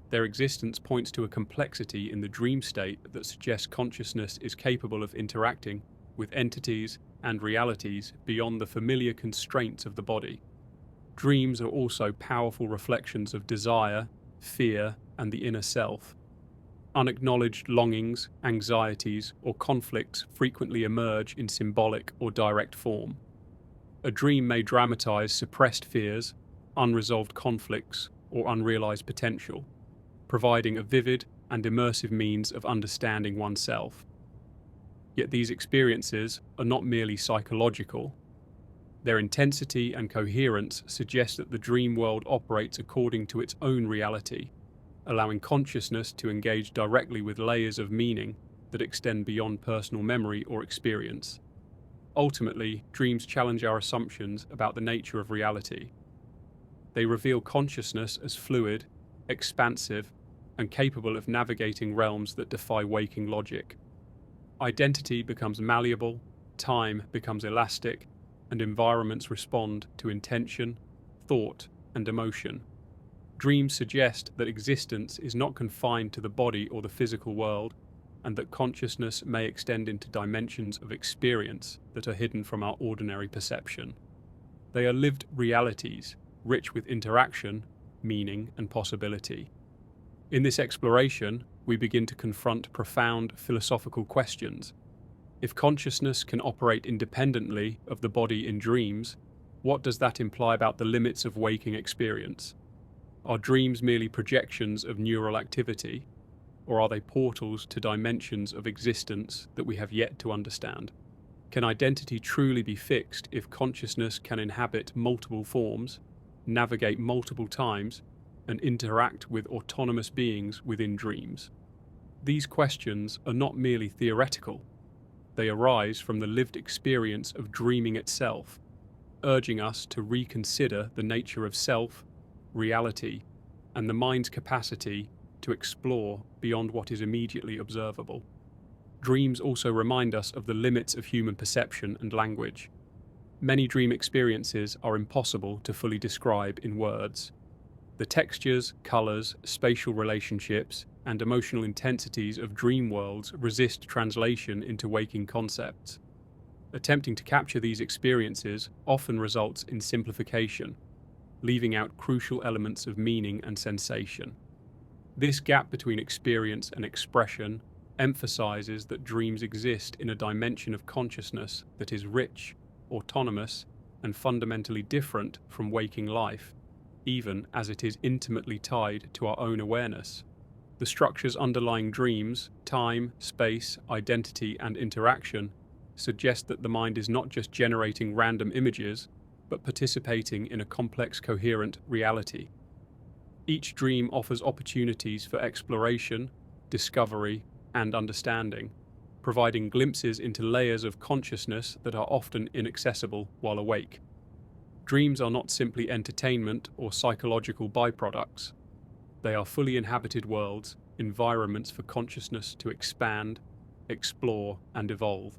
Their existence points to a complexity in the dream state that suggests consciousness is capable of interacting with entities and realities beyond the familiar constraints of the body. Dreams are also powerful reflections of desire, fear, and the inner self. Unacknowledged longings, anxieties, or conflicts frequently emerge in symbolic or direct form. A dream may dramatize suppressed fears, unresolved conflicts, or unrealized potential, providing a vivid and immersive means of understanding oneself. Yet these experiences are not merely psychological. Their intensity and coherence suggest that the dream world operates according to its own reality, allowing consciousness to engage directly with layers of meaning that extend beyond personal memory or experience. Ultimately, dreams challenge our assumptions about the nature of reality. They reveal consciousness as fluid, expansive, and capable of navigating realms that defy waking logic. Identity becomes malleable, time becomes elastic, and environments respond to intention, thought, and emotion. Dreams suggest that existence is not confined to the body or the physical world, and that consciousness may extend into dimensions of experience that are hidden from our ordinary perception. They are lived realities, rich with interaction, meaning, and possibility. In this exploration, we begin to confront profound philosophical questions. If consciousness can operate independently of the body in dreams, what does that imply about the limits of waking experience? Are dreams merely projections of neural activity, or are they portals to dimensions of existence that we have yet to understand? Can identity truly be fixed if consciousness can inhabit multiple forms, navigate multiple times, and interact with autonomous beings within dreams? These questions are not merely theoretical. They arise from the lived experience of dreaming itself, urging us to reconsider the nature of self, reality, and the mind's capacity to explore beyond what is immediately observable. Dreams also remind us of the limits of human perception and language. Many dream experiences are impossible to fully describe in words. The textures, colors, spatial relationships, and emotional intensities of dream worlds resist translation into waking concepts. Attempting to capture these experiences often results in simplification, leaving out crucial elements of meaning and sensation. This gap between experience and expression emphasizes that dreams exist in a dimension of consciousness that is rich, autonomous, and fundamentally different from waking life, even as it is intimately tied to our own awareness. The structures underlying dreams, time, space, identity, and interaction suggest that the mind is not just generating random images, but participating in a complex, coherent reality. Each dream offers opportunities for exploration, discovery, and understanding, providing glimpses into layers of consciousness that are often inaccessible while awake. Dreams are not simply entertainment or psychological byproducts. They are fully inhabited worlds, environments for consciousness to expand, explore, and evolve.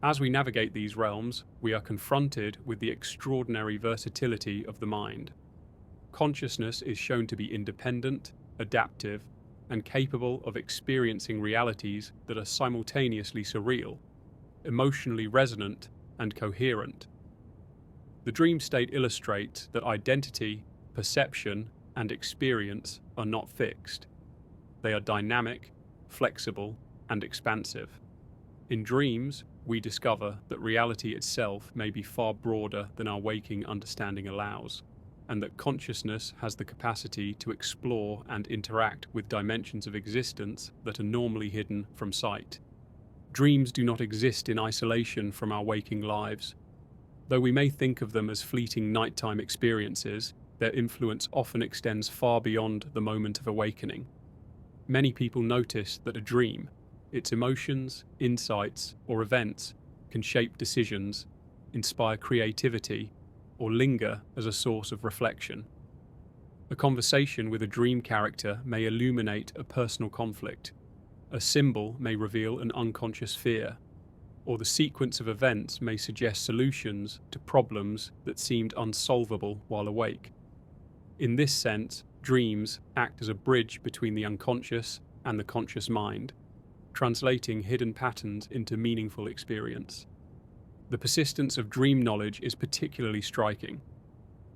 As we navigate these realms, we are confronted with the extraordinary versatility of the mind. Consciousness is shown to be independent, adaptive, and capable of experiencing realities that are simultaneously surreal, emotionally resonant, and coherent. The dream state illustrates that identity, perception, and experience are not fixed. They are dynamic, flexible, and expansive. In dreams, we discover that reality itself may be far broader than our waking understanding allows, and that consciousness has the capacity to explore and interact with dimensions of existence that are normally hidden from sight. Dreams do not exist in isolation from our waking lives. Though we may think of them as fleeting nighttime experiences, their influence often extends far beyond the moment of awakening. Many people notice that a dream, its emotions, insights, or events can shape decisions, inspire creativity, or linger as a source of reflection. A conversation with a dream character may illuminate a personal conflict. A symbol may reveal an unconscious fear, or the sequence of events may suggest solutions to problems that seemed unsolvable while awake. In this sense, dreams act as a bridge between the unconscious and the conscious mind, translating hidden patterns into meaningful experience. The persistence of dream knowledge is particularly striking.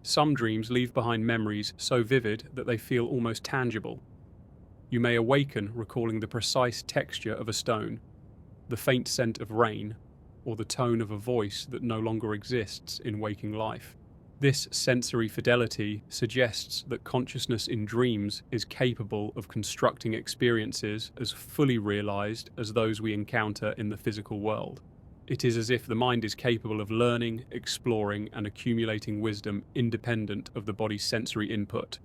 Some dreams leave behind memories so vivid that they feel almost tangible. You may awaken recalling the precise texture of a stone, the faint scent of rain, or the tone of a voice that no longer exists in waking life. This sensory fidelity suggests that consciousness in dreams is capable of constructing experiences as fully realized as those we encounter in the physical world. It is as if the mind is capable of learning, exploring, and accumulating wisdom independent of the body's sensory input.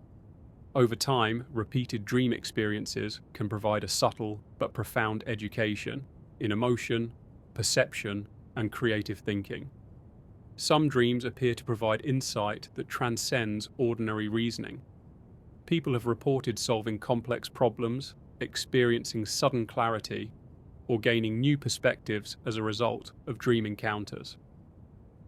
Over time, repeated dream experiences can provide a subtle but profound education in emotion, perception, and creative thinking. Some dreams appear to provide insight that transcends ordinary reasoning. People have reported solving complex problems, experiencing sudden clarity, or gaining new perspectives as a result of dream encounters.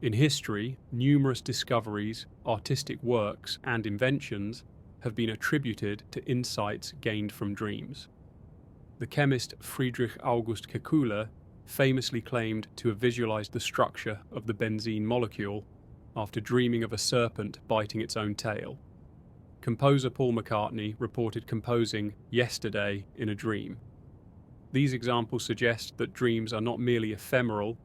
In history, numerous discoveries, artistic works, and inventions have been attributed to insights gained from dreams. The chemist Friedrich August Kekuler famously claimed to have visualized the structure of the benzene molecule after dreaming of a serpent biting its own tail. Composer Paul McCartney reported composing "Yesterday" in a dream. These examples suggest that dreams are not merely ephemeral,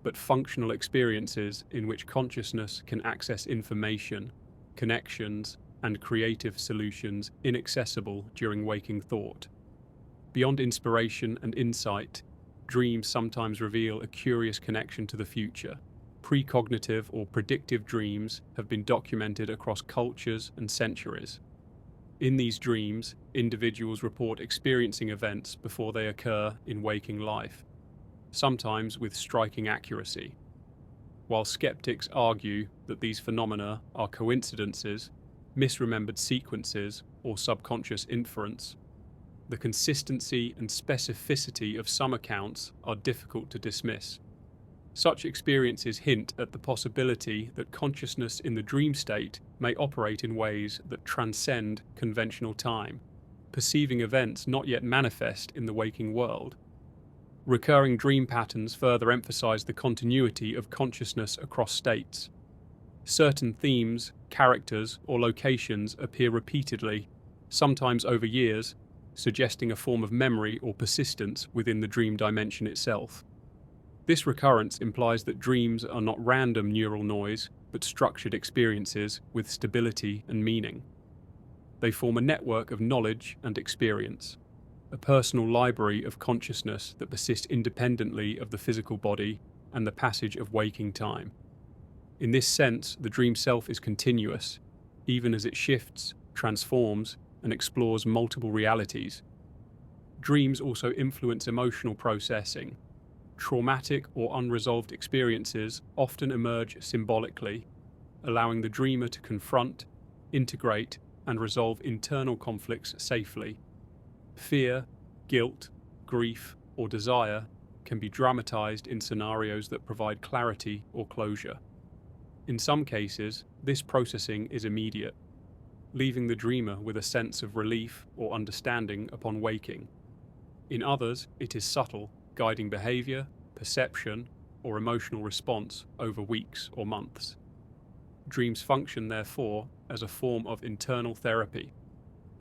but functional experiences in which consciousness can access information, connections, and creative solutions inaccessible during waking thought. Beyond inspiration and insight, dreams sometimes reveal a curious connection to the future. Precognitive or predictive dreams have been documented across cultures and centuries. In these dreams, individuals report experiencing events before they occur in waking life, sometimes with striking accuracy. While skeptics argue that these phenomena are coincidences, misremembered sequences, or subconscious inference, the consistency and specificity of some accounts are difficult to dismiss. Such experiences hint at the possibility that consciousness in the dream state may operate in ways that transcend conventional time, perceiving events not yet manifest in the waking world. Recurring dream patterns further emphasize the continuity of consciousness across states. Certain themes, characters, or locations appear repeatedly, sometimes over years, suggesting a form of memory or persistence within the dream dimension itself. This recurrence implies that dreams are not random neural noise, but structured experiences with stability and meaning. They form a network of knowledge and experience, a personal library of consciousness that persists independently of the physical body and the passage of waking time. In this sense, the dream self is continuous, even as it shifts, transforms, and explores multiple realities. Dreams also influence emotional processing. Traumatic or unresolved experiences often emerge symbolically, allowing the dreamer to confront, integrate, and resolve internal conflicts safely. Fear, guilt, grief, or desire can be dramatized in scenarios that provide clarity or closure. In some cases, this processing is immediate, leaving the dreamer with a sense of relief or understanding upon waking. In others, it is subtle, guiding behavior, perception, or emotional response over weeks or months. Dreams function, therefore, as a form of internal therapy,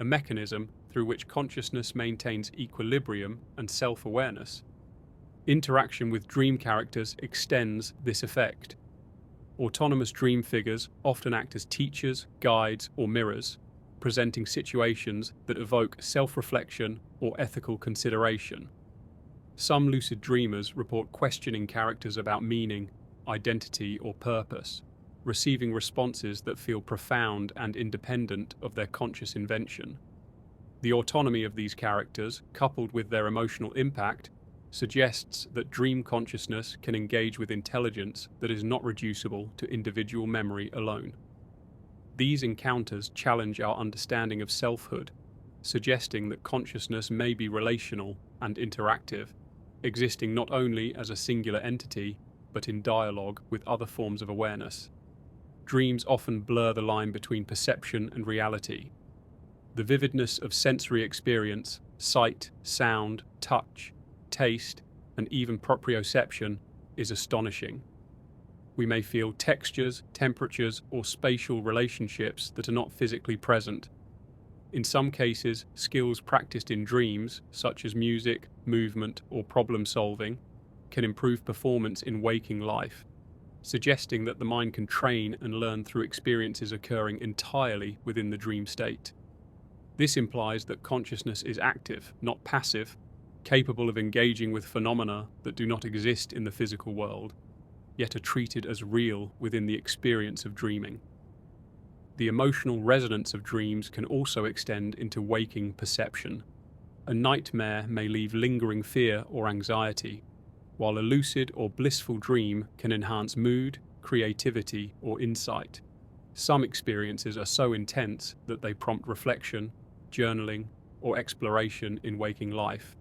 a mechanism through which consciousness maintains equilibrium and self-awareness. Interaction with dream characters extends this effect. Autonomous dream figures often act as teachers, guides, or mirrors, presenting situations that evoke self-reflection or ethical consideration. Some lucid dreamers report questioning characters about meaning, identity, or purpose, receiving responses that feel profound and independent of their conscious invention. The autonomy of these characters, coupled with their emotional impact, suggests that dream consciousness can engage with intelligence that is not reducible to individual memory alone. These encounters challenge our understanding of selfhood, suggesting that consciousness may be relational and interactive, existing not only as a singular entity, but in dialogue with other forms of awareness. Dreams often blur the line between perception and reality. The vividness of sensory experience, sight, sound, touch, taste, and even proprioception is astonishing. We may feel textures, temperatures, or spatial relationships that are not physically present. In some cases, skills practiced in dreams, such as music, movement, or problem solving, can improve performance in waking life, suggesting that the mind can train and learn through experiences occurring entirely within the dream state. This implies that consciousness is active, not passive, capable of engaging with phenomena that do not exist in the physical world, yet are treated as real within the experience of dreaming. The emotional resonance of dreams can also extend into waking perception. A nightmare may leave lingering fear or anxiety, while a lucid or blissful dream can enhance mood, creativity, or insight. Some experiences are so intense that they prompt reflection, journaling, or exploration in waking life,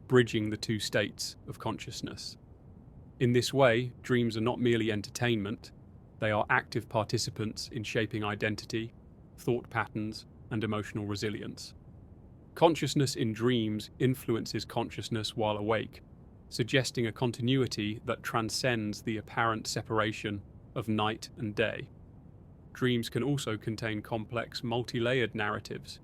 bridging the two states of consciousness. In this way, dreams are not merely entertainment, they are active participants in shaping identity, thought patterns, and emotional resilience. Consciousness in dreams influences consciousness while awake, suggesting a continuity that transcends the apparent separation of night and day. Dreams can also contain complex, multi-layered narratives.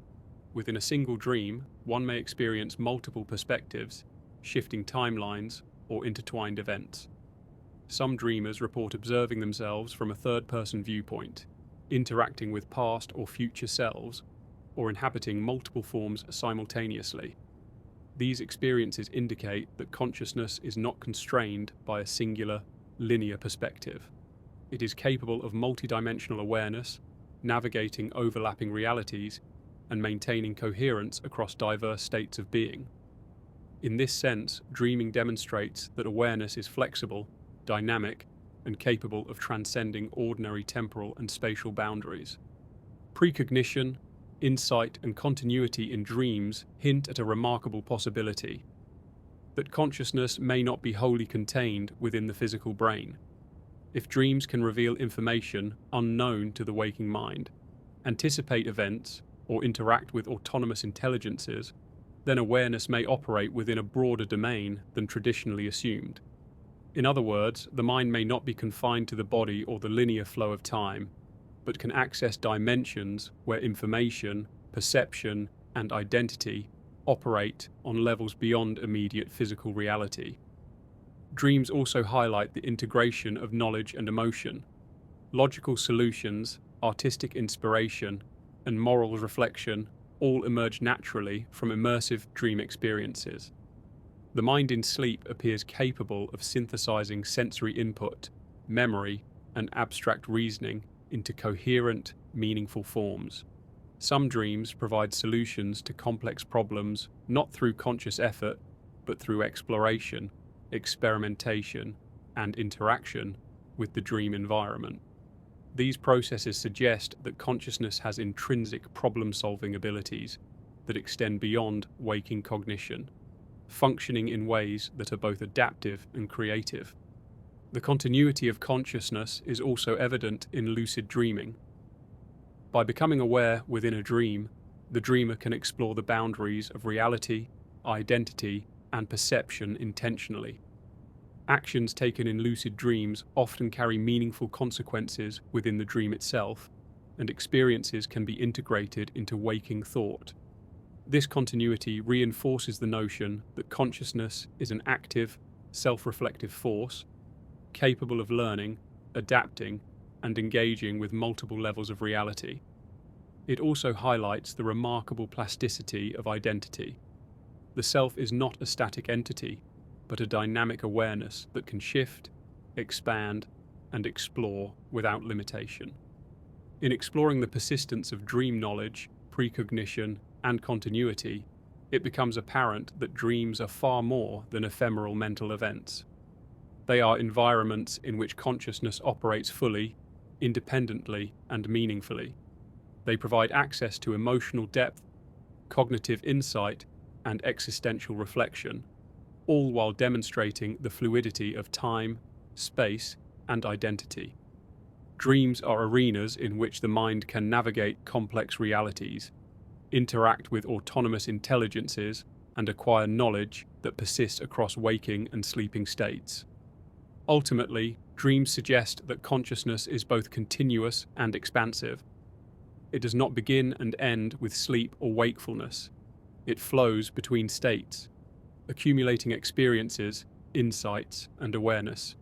Within a single dream, one may experience multiple perspectives, shifting timelines, or intertwined events. Some dreamers report observing themselves from a third-person viewpoint, interacting with past or future selves, or inhabiting multiple forms simultaneously. These experiences indicate that consciousness is not constrained by a singular, linear perspective. It is capable of multidimensional awareness, navigating overlapping realities, and maintaining coherence across diverse states of being. In this sense, dreaming demonstrates that awareness is flexible, dynamic, and capable of transcending ordinary temporal and spatial boundaries. Precognition, insight, and continuity in dreams hint at a remarkable possibility: that consciousness may not be wholly contained within the physical brain. If dreams can reveal information unknown to the waking mind, anticipate events, or interact with autonomous intelligences, then awareness may operate within a broader domain than traditionally assumed. In other words, the mind may not be confined to the body or the linear flow of time, but can access dimensions where information, perception, and identity operate on levels beyond immediate physical reality. Dreams also highlight the integration of knowledge and emotion. Logical solutions, artistic inspiration, and moral reflection all emerge naturally from immersive dream experiences. The mind in sleep appears capable of synthesizing sensory input, memory, and abstract reasoning into coherent, meaningful forms. Some dreams provide solutions to complex problems not through conscious effort, but through exploration, experimentation, and interaction with the dream environment. These processes suggest that consciousness has intrinsic problem-solving abilities that extend beyond waking cognition, functioning in ways that are both adaptive and creative. The continuity of consciousness is also evident in lucid dreaming. By becoming aware within a dream, the dreamer can explore the boundaries of reality, identity, and perception intentionally. Actions taken in lucid dreams often carry meaningful consequences within the dream itself, and experiences can be integrated into waking thought. This continuity reinforces the notion that consciousness is an active, self-reflective force, capable of learning, adapting, and engaging with multiple levels of reality. It also highlights the remarkable plasticity of identity. The self is not a static entity, but a dynamic awareness that can shift, expand, and explore without limitation. In exploring the persistence of dream knowledge, precognition, and continuity, it becomes apparent that dreams are far more than ephemeral mental events. They are environments in which consciousness operates fully, independently, and meaningfully. They provide access to emotional depth, cognitive insight, and existential reflection, all while demonstrating the fluidity of time, space, and identity. Dreams are arenas in which the mind can navigate complex realities, interact with autonomous intelligences, and acquire knowledge that persists across waking and sleeping states. Ultimately, dreams suggest that consciousness is both continuous and expansive. It does not begin and end with sleep or wakefulness. It flows between states, accumulating experiences, insights, and awareness.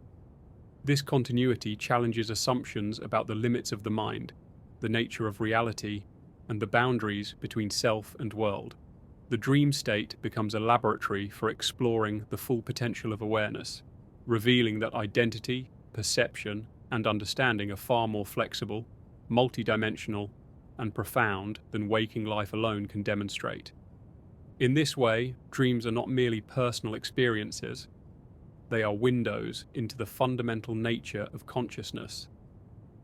This continuity challenges assumptions about the limits of the mind, the nature of reality, and the boundaries between self and world. The dream state becomes a laboratory for exploring the full potential of awareness, revealing that identity, perception, and understanding are far more flexible, multidimensional, and profound than waking life alone can demonstrate. In this way, dreams are not merely personal experiences. They are windows into the fundamental nature of consciousness.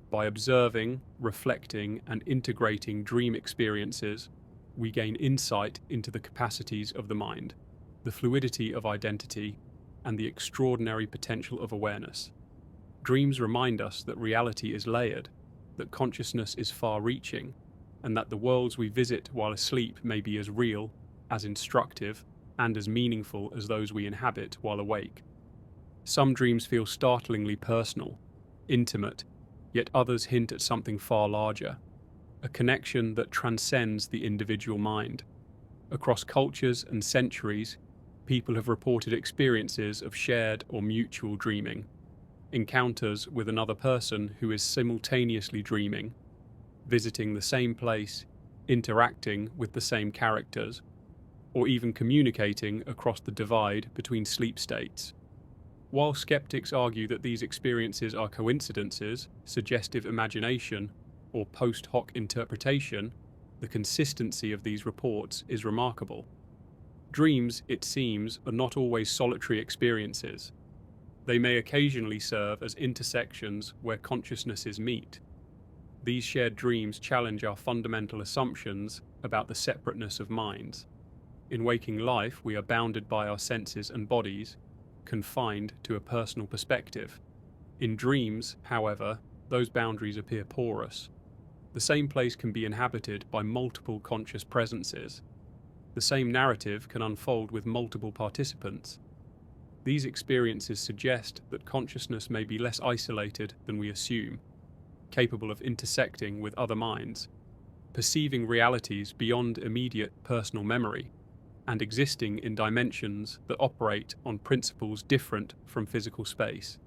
By observing, reflecting, and integrating dream experiences, we gain insight into the capacities of the mind, the fluidity of identity, and the extraordinary potential of awareness. Dreams remind us that reality is layered, that consciousness is far-reaching, and that the worlds we visit while asleep may be as real, as instructive, and as meaningful as those we inhabit while awake. Some dreams feel startlingly personal, intimate, yet others hint at something far larger, a connection that transcends the individual mind. Across cultures and centuries, people have reported experiences of shared or mutual dreaming, encounters with another person who is simultaneously dreaming, visiting the same place, interacting with the same characters, or even communicating across the divide between sleep states. While skeptics argue that these experiences are coincidences, suggestive imagination, or post hoc interpretation, the consistency of these reports is remarkable. Dreams, it seems, are not always solitary experiences. They may occasionally serve as intersections where consciousnesses meet. These shared dreams challenge our fundamental assumptions about the separateness of minds. In waking life, we are bounded by our senses and bodies, confined to a personal perspective. In dreams, however, those boundaries appear porous. The same place can be inhabited by multiple conscious presences. The same narrative can unfold with multiple participants. These experiences suggest that consciousness may be less isolated than we assume, capable of intersecting with other minds, perceiving realities beyond immediate personal memory, and existing in dimensions that operate on principles different from physical space.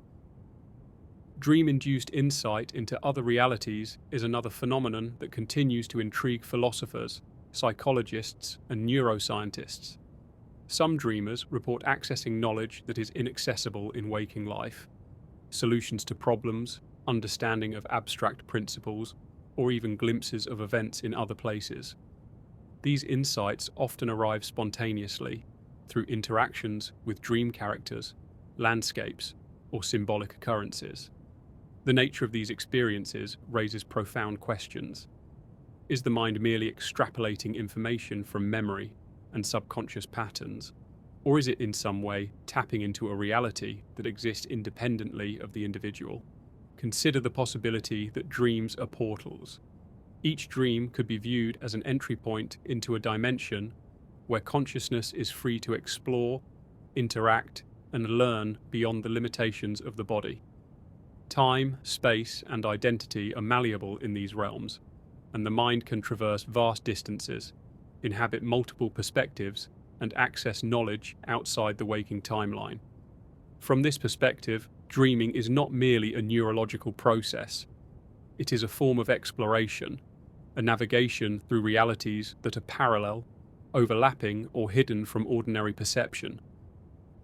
Dream-induced insight into other realities is another phenomenon that continues to intrigue philosophers, psychologists, and neuroscientists. Some dreamers report accessing knowledge that is inaccessible in waking life, solutions to problems, understanding of abstract principles, or even glimpses of events in other places. These insights often arrive spontaneously through interactions with dream characters, landscapes, or symbolic occurrences. The nature of these experiences raises profound questions. Is the mind merely extrapolating information from memory and subconscious patterns, or is it in some way tapping into a reality that exists independently of the individual? Consider the possibility that dreams are portals. Each dream could be viewed as an entry point into a dimension where consciousness is free to explore, interact, and learn beyond the limitations of the body. Time, space, and identity are malleable in these realms, and the mind can traverse vast distances, inhabit multiple perspectives, and access knowledge outside the waking timeline. From this perspective, dreaming is not merely a neurological process. It is a form of exploration, a navigation through realities that are parallel, overlapping, or hidden from ordinary perception.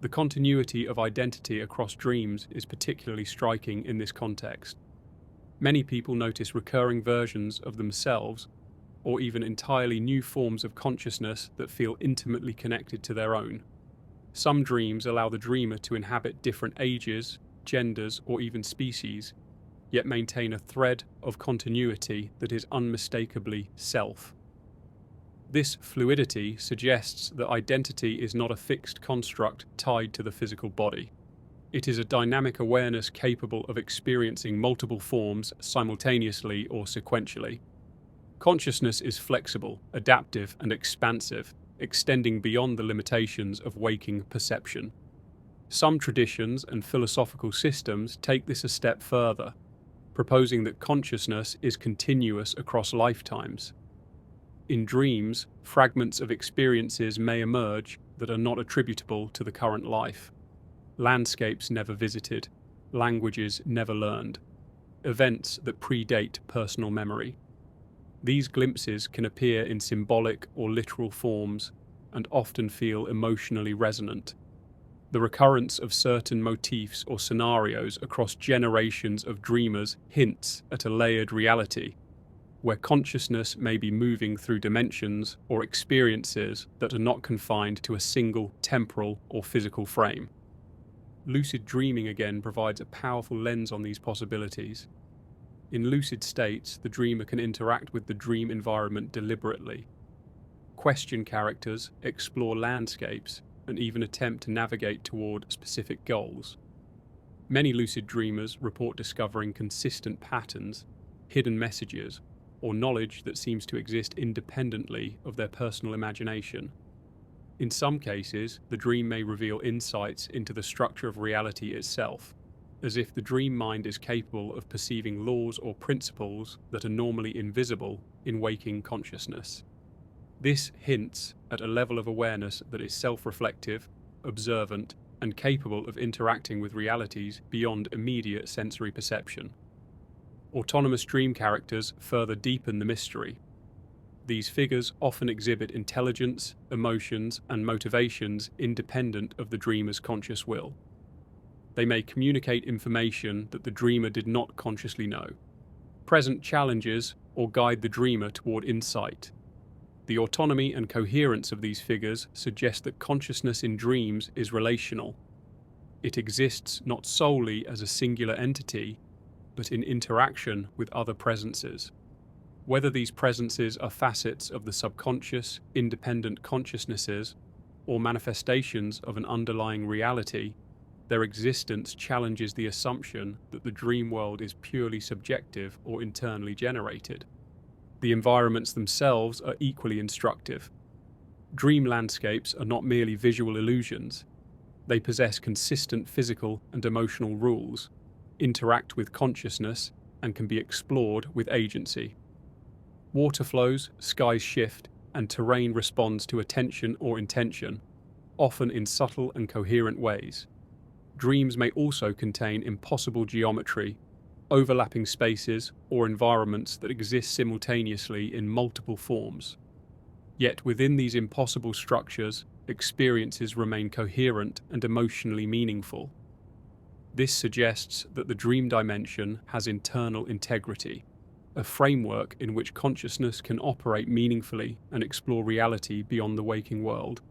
The continuity of identity across dreams is particularly striking in this context. Many people notice recurring versions of themselves, or even entirely new forms of consciousness that feel intimately connected to their own. Some dreams allow the dreamer to inhabit different ages, genders, or even species, yet maintain a thread of continuity that is unmistakably self. This fluidity suggests that identity is not a fixed construct tied to the physical body. It is a dynamic awareness capable of experiencing multiple forms simultaneously or sequentially. Consciousness is flexible, adaptive, and expansive, extending beyond the limitations of waking perception. Some traditions and philosophical systems take this a step further, proposing that consciousness is continuous across lifetimes. In dreams, fragments of experiences may emerge that are not attributable to the current life. Landscapes never visited, languages never learned, events that predate personal memory. These glimpses can appear in symbolic or literal forms and often feel emotionally resonant. The recurrence of certain motifs or scenarios across generations of dreamers hints at a layered reality, where consciousness may be moving through dimensions or experiences that are not confined to a single temporal or physical frame. Lucid dreaming again provides a powerful lens on these possibilities. In lucid states, the dreamer can interact with the dream environment deliberately, question characters, explore landscapes, and even attempt to navigate toward specific goals. Many lucid dreamers report discovering consistent patterns, hidden messages, or knowledge that seems to exist independently of their personal imagination. In some cases, the dream may reveal insights into the structure of reality itself, as if the dream mind is capable of perceiving laws or principles that are normally invisible in waking consciousness. This hints at a level of awareness that is self-reflective, observant, and capable of interacting with realities beyond immediate sensory perception. Autonomous dream characters further deepen the mystery. These figures often exhibit intelligence, emotions, and motivations independent of the dreamer's conscious will. They may communicate information that the dreamer did not consciously know, present challenges, or guide the dreamer toward insight. The autonomy and coherence of these figures suggest that consciousness in dreams is relational. It exists not solely as a singular entity, but in interaction with other presences. Whether these presences are facets of the subconscious, independent consciousnesses, or manifestations of an underlying reality, their existence challenges the assumption that the dream world is purely subjective or internally generated. The environments themselves are equally instructive. Dream landscapes are not merely visual illusions. They possess consistent physical and emotional rules, interact with consciousness, and can be explored with agency. Water flows, skies shift, and terrain responds to attention or intention, often in subtle and coherent ways. Dreams may also contain impossible geometry, overlapping spaces, or environments that exist simultaneously in multiple forms. Yet within these impossible structures, experiences remain coherent and emotionally meaningful. This suggests that the dream dimension has internal integrity, a framework in which consciousness can operate meaningfully and explore reality beyond the waking world.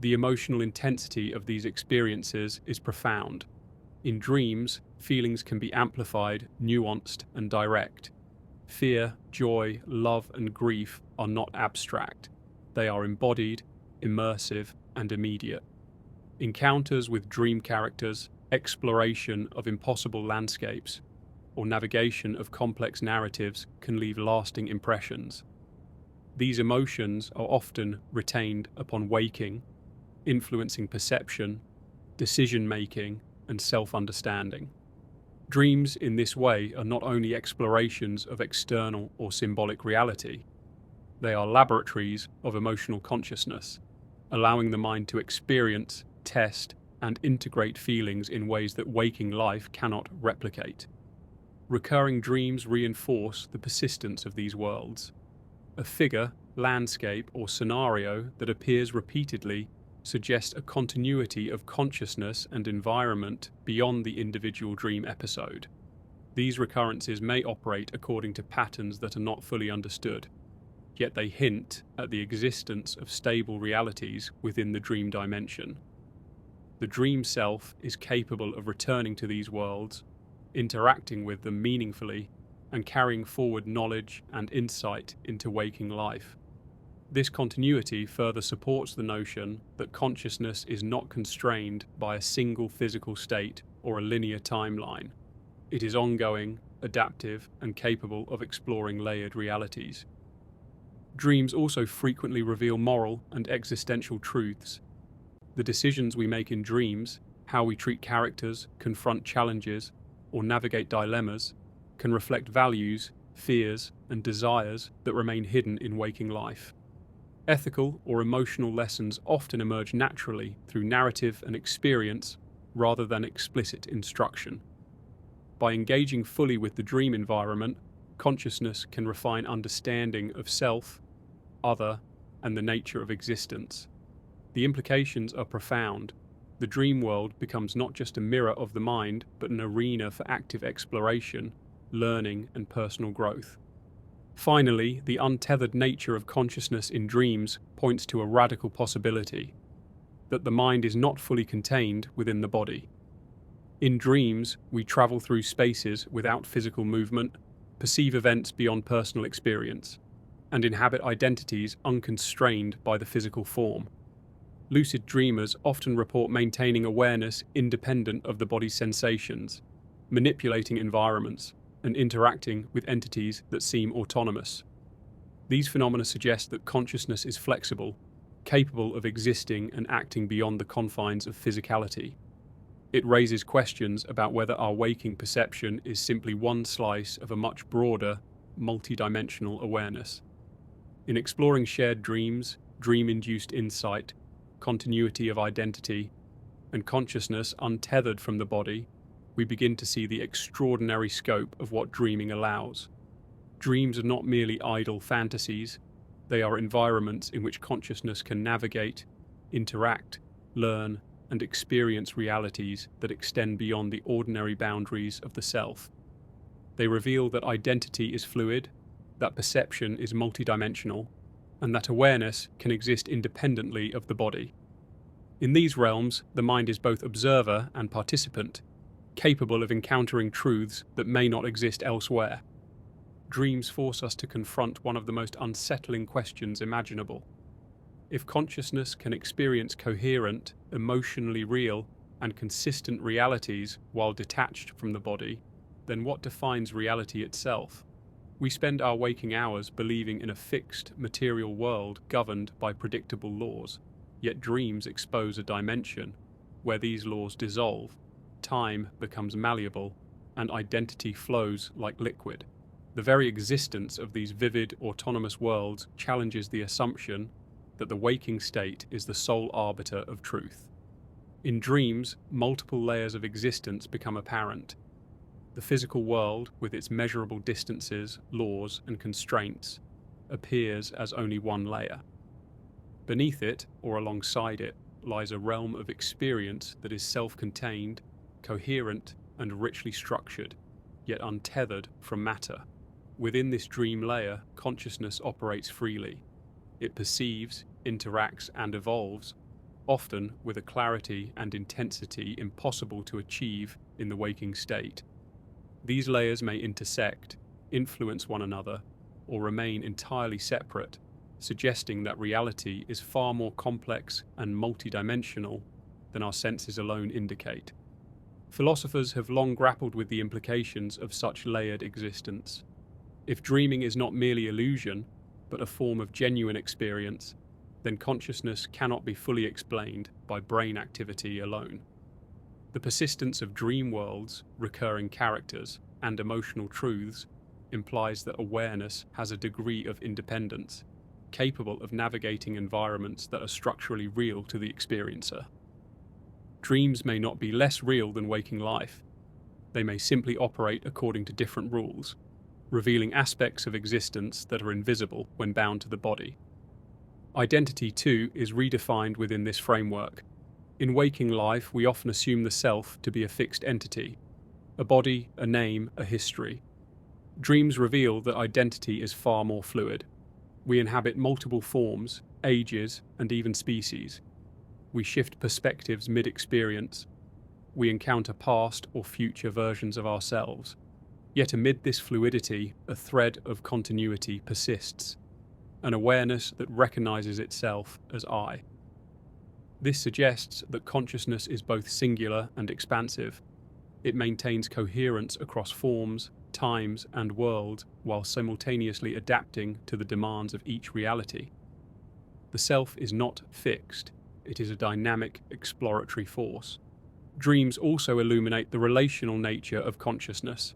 The emotional intensity of these experiences is profound. In dreams, feelings can be amplified, nuanced, and direct. Fear, joy, love, and grief are not abstract. They are embodied, immersive, and immediate. Encounters with dream characters, exploration of impossible landscapes, or navigation of complex narratives can leave lasting impressions. These emotions are often retained upon waking, influencing perception, decision-making, and self-understanding. Dreams in this way are not only explorations of external or symbolic reality, they are laboratories of emotional consciousness, allowing the mind to experience, test, and integrate feelings in ways that waking life cannot replicate. Recurring dreams reinforce the persistence of these worlds. A figure, landscape, or scenario that appears repeatedly suggests a continuity of consciousness and environment beyond the individual dream episode. These recurrences may operate according to patterns that are not fully understood, yet they hint at the existence of stable realities within the dream dimension. The dream self is capable of returning to these worlds, interacting with them meaningfully, and carrying forward knowledge and insight into waking life. This continuity further supports the notion that consciousness is not constrained by a single physical state or a linear timeline. It is ongoing, adaptive, and capable of exploring layered realities. Dreams also frequently reveal moral and existential truths. The decisions we make in dreams, how we treat characters, confront challenges, or navigate dilemmas, can reflect values, fears, and desires that remain hidden in waking life. Ethical or emotional lessons often emerge naturally through narrative and experience rather than explicit instruction. By engaging fully with the dream environment, consciousness can refine understanding of self, other, and the nature of existence. The implications are profound. The dream world becomes not just a mirror of the mind, but an arena for active exploration, learning, and personal growth. Finally, the untethered nature of consciousness in dreams points to a radical possibility: that the mind is not fully contained within the body. In dreams, we travel through spaces without physical movement, perceive events beyond personal experience, and inhabit identities unconstrained by the physical form. Lucid dreamers often report maintaining awareness independent of the body's sensations, manipulating environments, and interacting with entities that seem autonomous. These phenomena suggest that consciousness is flexible, capable of existing and acting beyond the confines of physicality. It raises questions about whether our waking perception is simply one slice of a much broader, multidimensional awareness. In exploring shared dreams, dream-induced insight, continuity of identity, and consciousness untethered from the body, we begin to see the extraordinary scope of what dreaming allows. Dreams are not merely idle fantasies, they are environments in which consciousness can navigate, interact, learn, and experience realities that extend beyond the ordinary boundaries of the self. They reveal that identity is fluid, that perception is multidimensional, and that awareness can exist independently of the body. In these realms, the mind is both observer and participant, capable of encountering truths that may not exist elsewhere. Dreams force us to confront one of the most unsettling questions imaginable. If consciousness can experience coherent, emotionally real, and consistent realities while detached from the body, then what defines reality itself? We spend our waking hours believing in a fixed, material world governed by predictable laws, yet dreams expose a dimension where these laws dissolve, time becomes malleable, and identity flows like liquid. The very existence of these vivid, autonomous worlds challenges the assumption that the waking state is the sole arbiter of truth. In dreams, multiple layers of existence become apparent. The physical world, with its measurable distances, laws, and constraints, appears as only one layer. Beneath it, or alongside it, lies a realm of experience that is self-contained, coherent, and richly structured, yet untethered from matter. Within this dream layer, consciousness operates freely. It perceives, interacts, and evolves, often with a clarity and intensity impossible to achieve in the waking state. These layers may intersect, influence one another, or remain entirely separate, suggesting that reality is far more complex and multidimensional than our senses alone indicate. Philosophers have long grappled with the implications of such layered existence. If dreaming is not merely illusion, but a form of genuine experience, then consciousness cannot be fully explained by brain activity alone. The persistence of dream worlds, recurring characters, and emotional truths implies that awareness has a degree of independence, capable of navigating environments that are structurally real to the experiencer. Dreams may not be less real than waking life. They may simply operate according to different rules, revealing aspects of existence that are invisible when bound to the body. Identity, too, is redefined within this framework. In waking life, we often assume the self to be a fixed entity, a body, a name, a history. Dreams reveal that identity is far more fluid. We inhabit multiple forms, ages, and even species. We shift perspectives mid-experience. We encounter past or future versions of ourselves. Yet amid this fluidity, a thread of continuity persists. an awareness that recognizes itself as I. This suggests that consciousness is both singular and expansive. It maintains coherence across forms, times, and worlds while simultaneously adapting to the demands of each reality. The self is not fixed, it is a dynamic, exploratory force. Dreams also illuminate the relational nature of consciousness.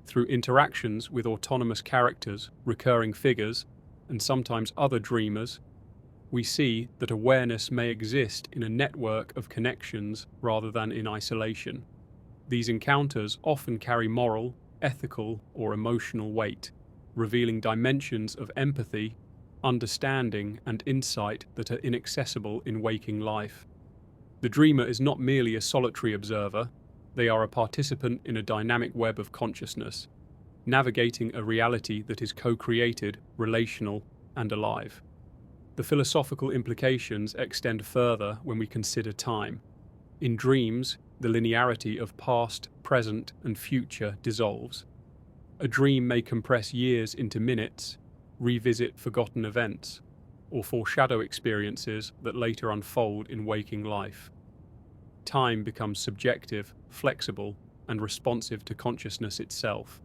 Through interactions with autonomous characters, recurring figures, and sometimes other dreamers, we see that awareness may exist in a network of connections rather than in isolation. These encounters often carry moral, ethical, or emotional weight, revealing dimensions of empathy, understanding, and insight that are inaccessible in waking life. The dreamer is not merely a solitary observer, they are a participant in a dynamic web of consciousness, navigating a reality that is co-created, relational, and alive. The philosophical implications extend further when we consider time. In dreams, the linearity of past, present, and future dissolves. A dream may compress years into minutes, revisit forgotten events, or foreshadow experiences that later unfold in waking life. Time becomes subjective, flexible, and responsive to consciousness itself.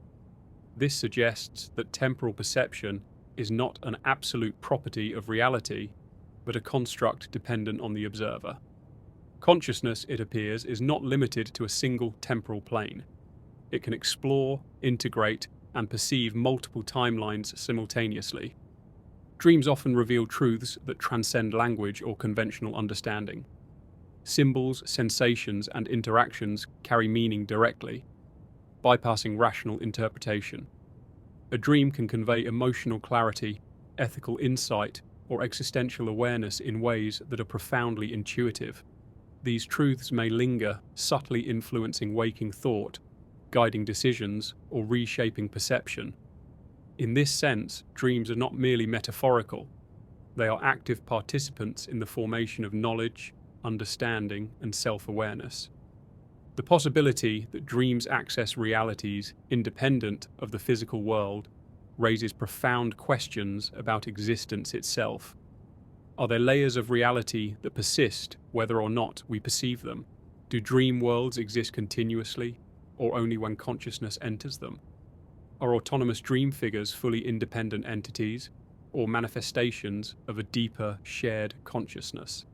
This suggests that temporal perception is not an absolute property of reality, but a construct dependent on the observer. Consciousness, it appears, is not limited to a single temporal plane. It can explore, integrate, and perceive multiple timelines simultaneously. Dreams often reveal truths that transcend language or conventional understanding. Symbols, sensations, and interactions carry meaning directly, bypassing rational interpretation. A dream can convey emotional clarity, ethical insight, or existential awareness in ways that are profoundly intuitive. These truths may linger, subtly influencing waking thought, guiding decisions, or reshaping perception. In this sense, dreams are not merely metaphorical. They are active participants in the formation of knowledge, understanding, and self-awareness. The possibility that dreams access realities independent of the physical world raises profound questions about existence itself. Are there layers of reality that persist whether or not we perceive them? Do dream worlds exist continuously, or only when consciousness enters them? Are autonomous dream figures fully independent entities, or manifestations of a deeper, shared consciousness?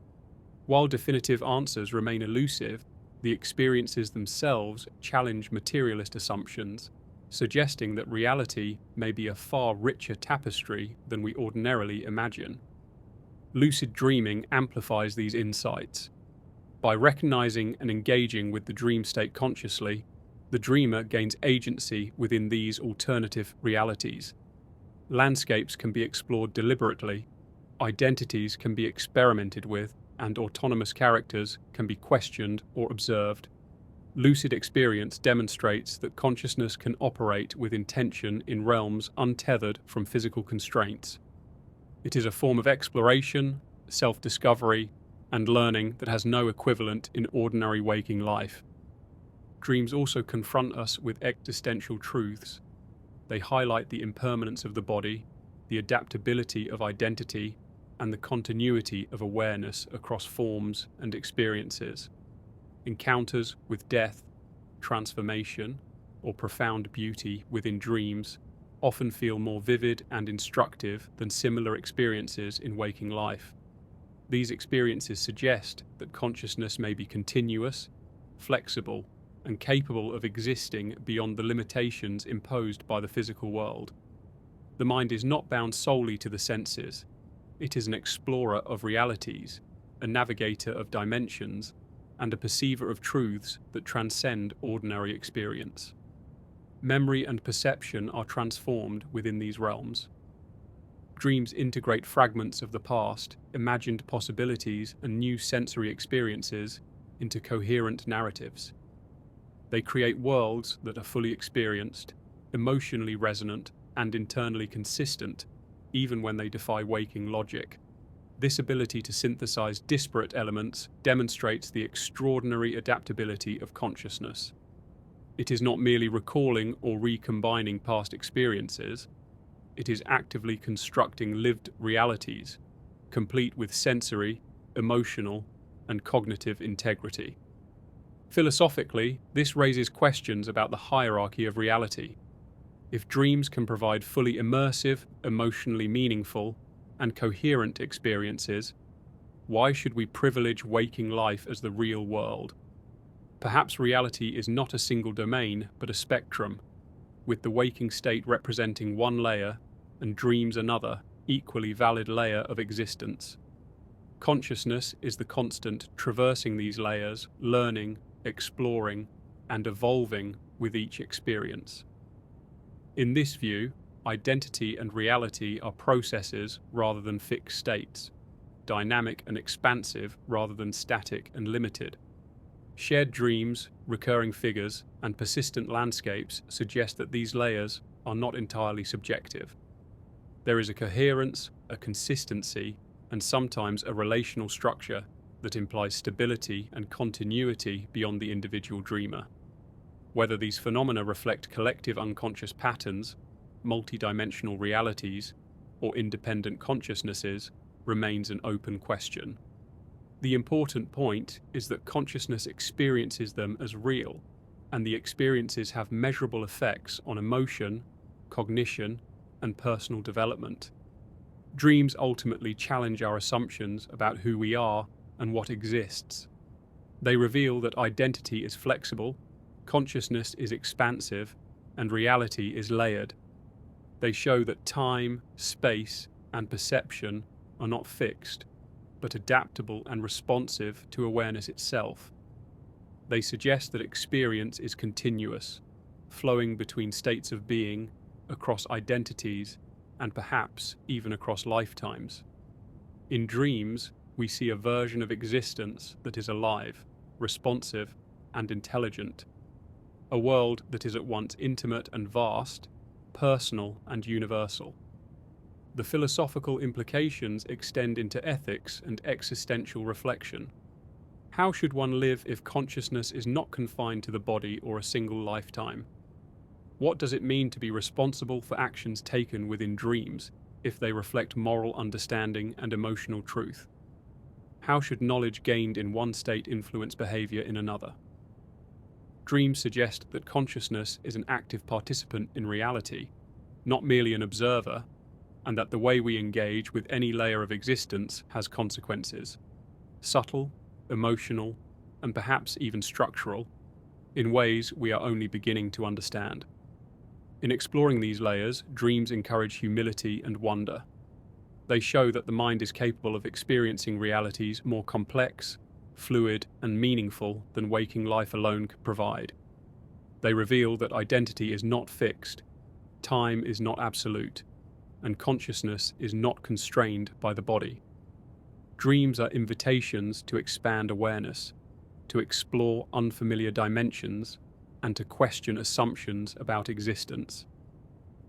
While definitive answers remain elusive, the experiences themselves challenge materialist assumptions, suggesting that reality may be a far richer tapestry than we ordinarily imagine. Lucid dreaming amplifies these insights. By recognizing and engaging with the dream state consciously, the dreamer gains agency within these alternative realities. Landscapes can be explored deliberately, identities can be experimented with, and autonomous characters can be questioned or observed. Lucid experience demonstrates that consciousness can operate with intention in realms untethered from physical constraints. It is a form of exploration, self-discovery, and learning that has no equivalent in ordinary waking life. Dreams also confront us with existential truths. They highlight the impermanence of the body, the adaptability of identity, and the continuity of awareness across forms and experiences. Encounters with death, transformation, or profound beauty within dreams often feel more vivid and instructive than similar experiences in waking life. These experiences suggest that consciousness may be continuous, flexible, and capable of existing beyond the limitations imposed by the physical world. The mind is not bound solely to the senses. It is an explorer of realities, a navigator of dimensions, and a perceiver of truths that transcend ordinary experience. Memory and perception are transformed within these realms. Dreams integrate fragments of the past, imagined possibilities, and new sensory experiences into coherent narratives. They create worlds that are fully experienced, emotionally resonant, and internally consistent, even when they defy waking logic. This ability to synthesize disparate elements demonstrates the extraordinary adaptability of consciousness. It is not merely recalling or recombining past experiences. it is actively constructing lived realities, complete with sensory, emotional, and cognitive integrity. Philosophically, this raises questions about the hierarchy of reality. If dreams can provide fully immersive, emotionally meaningful, and coherent experiences, why should we privilege waking life as the real world? Perhaps reality is not a single domain, but a spectrum, with the waking state representing one layer and dreams another, equally valid layer of existence. Consciousness is the constant traversing these layers, learning, exploring, and evolving with each experience. In this view, identity and reality are processes rather than fixed states, dynamic and expansive rather than static and limited. Shared dreams, recurring figures, and persistent landscapes suggest that these layers are not entirely subjective. There is a coherence, a consistency, and sometimes a relational structure that implies stability and continuity beyond the individual dreamer. Whether these phenomena reflect collective unconscious patterns, multidimensional realities, or independent consciousnesses remains an open question. The important point is that consciousness experiences them as real, and the experiences have measurable effects on emotion, cognition, and personal development. Dreams ultimately challenge our assumptions about who we are and what exists. They reveal that identity is flexible, consciousness is expansive, and reality is layered. They show that time, space, and perception are not fixed, but adaptable and responsive to awareness itself. They suggest that experience is continuous, flowing between states of being, across identities, and perhaps even across lifetimes. In dreams, we see a version of existence that is alive, responsive, and intelligent. A world that is at once intimate and vast, personal and universal. The philosophical implications extend into ethics and existential reflection. How should one live if consciousness is not confined to the body or a single lifetime? What does it mean to be responsible for actions taken within dreams if they reflect moral understanding and emotional truth? How should knowledge gained in one state influence behavior in another? Dreams suggest that consciousness is an active participant in reality, not merely an observer, and that the way we engage with any layer of existence has consequences, subtle, emotional, and perhaps even structural, in ways we are only beginning to understand. In exploring these layers, dreams encourage humility and wonder. They show that the mind is capable of experiencing realities more complex, fluid, and meaningful than waking life alone could provide. They reveal that identity is not fixed, time is not absolute, and consciousness is not constrained by the body. Dreams are invitations to expand awareness, to explore unfamiliar dimensions, and to question assumptions about existence.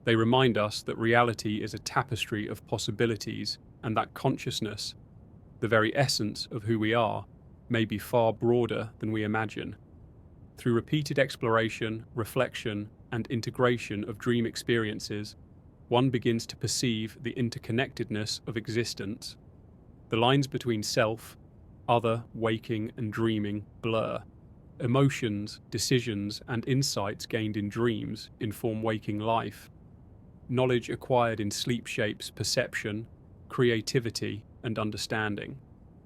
They remind us that reality is a tapestry of possibilities and that consciousness, the very essence of who we are, may be far broader than we imagine. Through repeated exploration, reflection, and integration of dream experiences, one begins to perceive the interconnectedness of existence. The lines between self, other, waking, and dreaming blur. Emotions, decisions, and insights gained in dreams inform waking life. Knowledge acquired in sleep shapes perception, creativity, and understanding.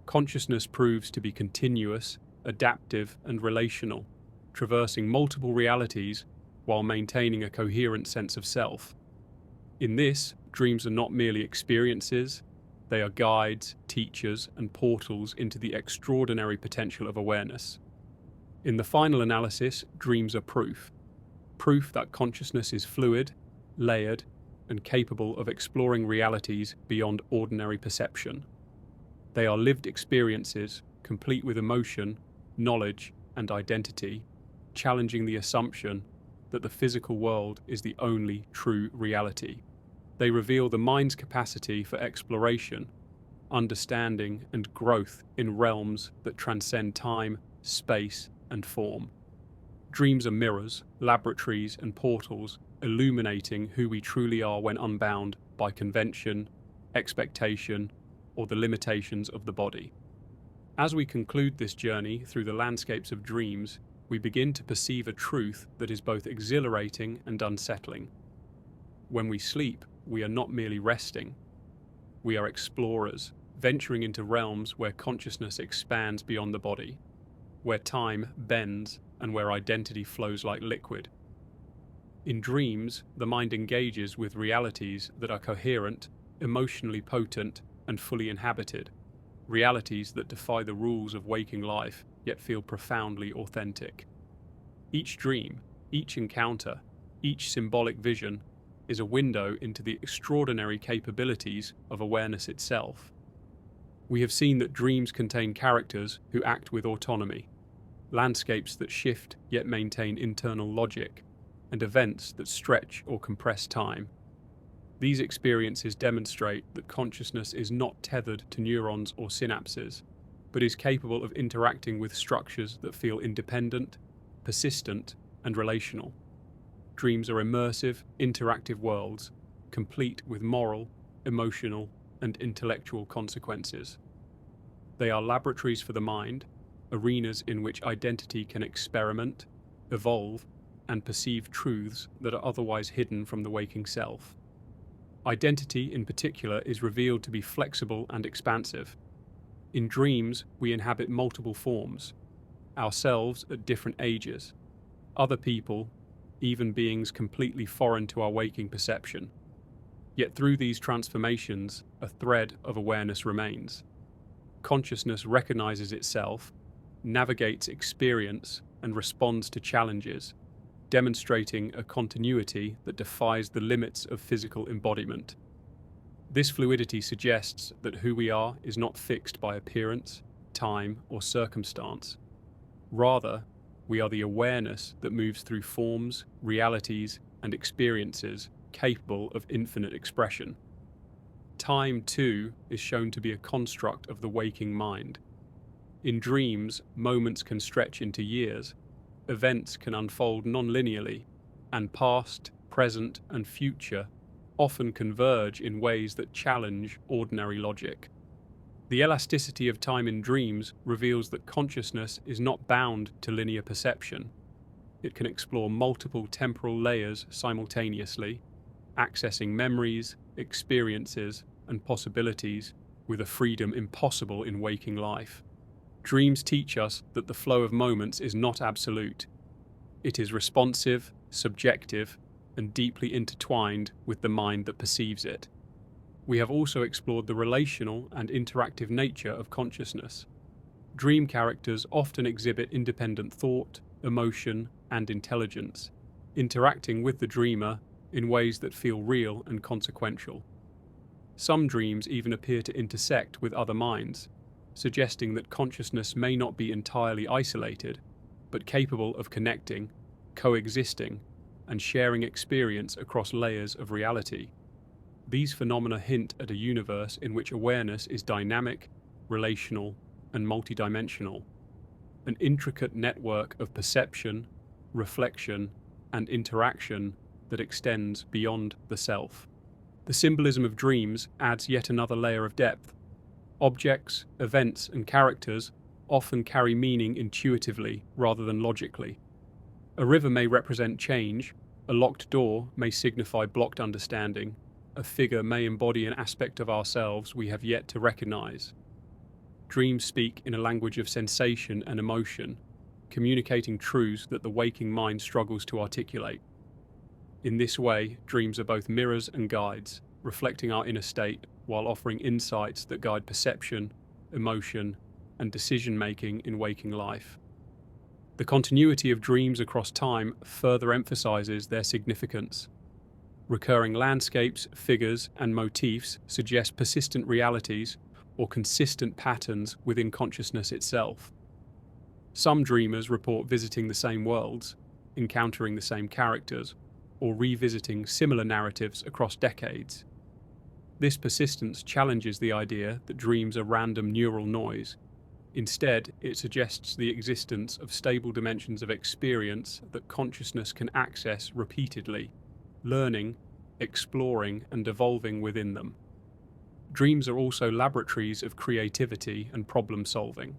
Consciousness proves to be continuous, adaptive, and relational, traversing multiple realities while maintaining a coherent sense of self. In this, dreams are not merely experiences, they are guides, teachers, and portals into the extraordinary potential of awareness. In the final analysis, dreams are proof that consciousness is fluid, layered, and capable of exploring realities beyond ordinary perception. They are lived experiences, complete with emotion, knowledge, and identity, challenging the assumption that the physical world is the only true reality. They reveal the mind's capacity for exploration, understanding, and growth in realms that transcend time, space, and form. Dreams are mirrors, laboratories, and portals, illuminating who we truly are when unbound by convention, expectation, or the limitations of the body. As we conclude this journey through the landscapes of dreams, we begin to perceive a truth that is both exhilarating and unsettling. When we sleep, we are not merely resting. We are explorers, venturing into realms where consciousness expands beyond the body, where time bends and where identity flows like liquid. In dreams, the mind engages with realities that are coherent, emotionally potent, and fully inhabited, realities that defy the rules of waking life yet feel profoundly authentic. Each dream, each encounter, each symbolic vision is a window into the extraordinary capabilities of awareness itself. We have seen that dreams contain characters who act with autonomy, landscapes that shift yet maintain internal logic, and events that stretch or compress time. These experiences demonstrate that consciousness is not tethered to neurons or synapses, but is capable of interacting with structures that feel independent, persistent, and relational. Dreams are immersive, interactive worlds, complete with moral, emotional, and intellectual consequences. They are laboratories for the mind, arenas in which identity can experiment, evolve, and perceive truths that are otherwise hidden from the waking self. Identity, in particular, is revealed to be flexible and expansive. In dreams, we inhabit multiple forms, ourselves at different ages, other people, even beings completely foreign to our waking perception. Yet through these transformations, a thread of awareness remains. Consciousness recognizes itself, navigates experience, and responds to challenges, demonstrating a continuity that defies the limits of physical embodiment. This fluidity suggests that who we are is not fixed by appearance, time, or circumstance. Rather, we are the awareness that moves through forms, realities, and experiences capable of infinite expression. Time, too, is shown to be a construct of the waking mind. In dreams, moments can stretch into years, events can unfold non-linearly, and past, present, and future often converge in ways that challenge ordinary logic. The elasticity of time in dreams reveals that consciousness is not bound to linear perception. It can explore multiple temporal layers simultaneously, accessing memories, experiences, and possibilities with a freedom impossible in waking life. Dreams teach us that the flow of moments is not absolute. It is responsive, subjective, and deeply intertwined with the mind that perceives it. We have also explored the relational and interactive nature of consciousness. Dream characters often exhibit independent thought, emotion, and intelligence, interacting with the dreamer in ways that feel real and consequential. Some dreams even appear to intersect with other minds, suggesting that consciousness may not be entirely isolated, but capable of connecting, coexisting, and sharing experience across layers of reality. These phenomena hint at a universe in which awareness is dynamic, relational, and multidimensional, an intricate network of perception, reflection, and interaction that extends beyond the self. The symbolism of dreams adds yet another layer of depth. Objects, events, and characters often carry meaning intuitively rather than logically. A river may represent change, a locked door may signify blocked understanding, a figure may embody an aspect of ourselves we have yet to recognize. Dreams speak in a language of sensation and emotion, communicating truths that the waking mind struggles to articulate. In this way, dreams are both mirrors and guides, reflecting our inner state while offering insights that guide perception, emotion, and decision-making in waking life. The continuity of dreams across time further emphasizes their significance. Recurring landscapes, figures, and motifs suggest persistent realities or consistent patterns within consciousness itself. Some dreamers report visiting the same worlds, encountering the same characters, or revisiting similar narratives across decades. This persistence challenges the idea that dreams are random neural noise. Instead, it suggests the existence of stable dimensions of experience that consciousness can access repeatedly. learning, exploring, and evolving within them. Dreams are also laboratories of creativity and problem solving.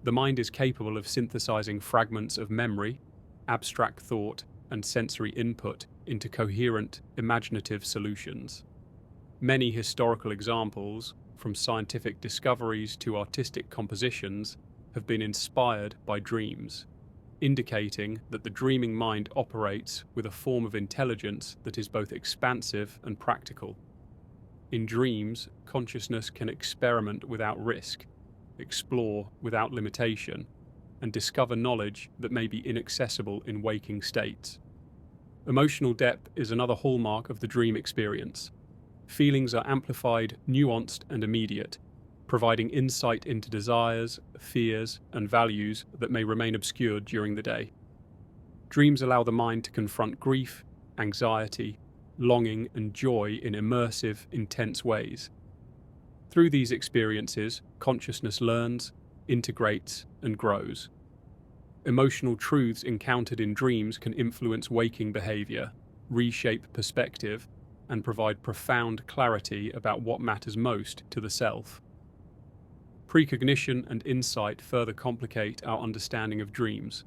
The mind is capable of synthesizing fragments of memory, abstract thought, and sensory input into coherent, imaginative solutions. Many historical examples, from scientific discoveries to artistic compositions, have been inspired by dreams, indicating that the dreaming mind operates with a form of intelligence that is both expansive and practical. In dreams, consciousness can experiment without risk, explore without limitation, and discover knowledge that may be inaccessible in waking states. Emotional depth is another hallmark of the dream experience. Feelings are amplified, nuanced, and immediate, providing insight into desires, fears, and values that may remain obscured during the day. Dreams allow the mind to confront grief, anxiety, longing, and joy in immersive, intense ways. Through these experiences, consciousness learns, integrates, and grows. Emotional truths encountered in dreams can influence waking behavior, reshape perspective, and provide profound clarity about what matters most to the self. Precognition and insight further complicate our understanding of dreams.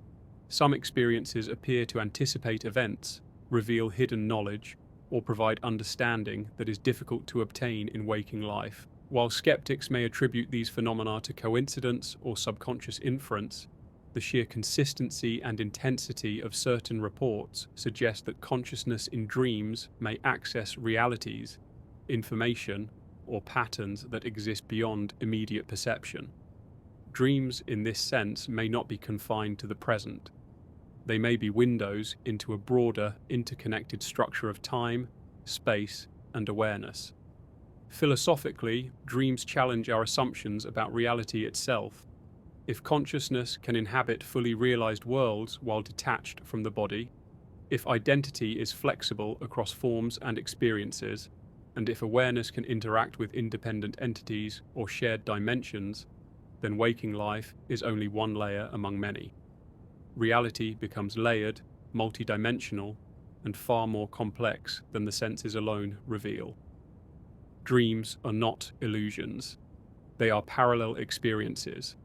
Some experiences appear to anticipate events, reveal hidden knowledge, or provide understanding that is difficult to obtain in waking life. While skeptics may attribute these phenomena to coincidence or subconscious inference, the sheer consistency and intensity of certain reports suggest that consciousness in dreams may access realities, information, or patterns that exist beyond immediate perception. Dreams, in this sense, may not be confined to the present. They may be windows into a broader, interconnected structure of time, space, and awareness. Philosophically, dreams challenge our assumptions about reality itself. If consciousness can inhabit fully realized worlds while detached from the body, if identity is flexible across forms and experiences, and if awareness can interact with independent entities or shared dimensions, then waking life is only one layer among many. Reality becomes layered, multidimensional, and far more complex than the senses alone reveal. Dreams are not illusions. They are parallel experiences,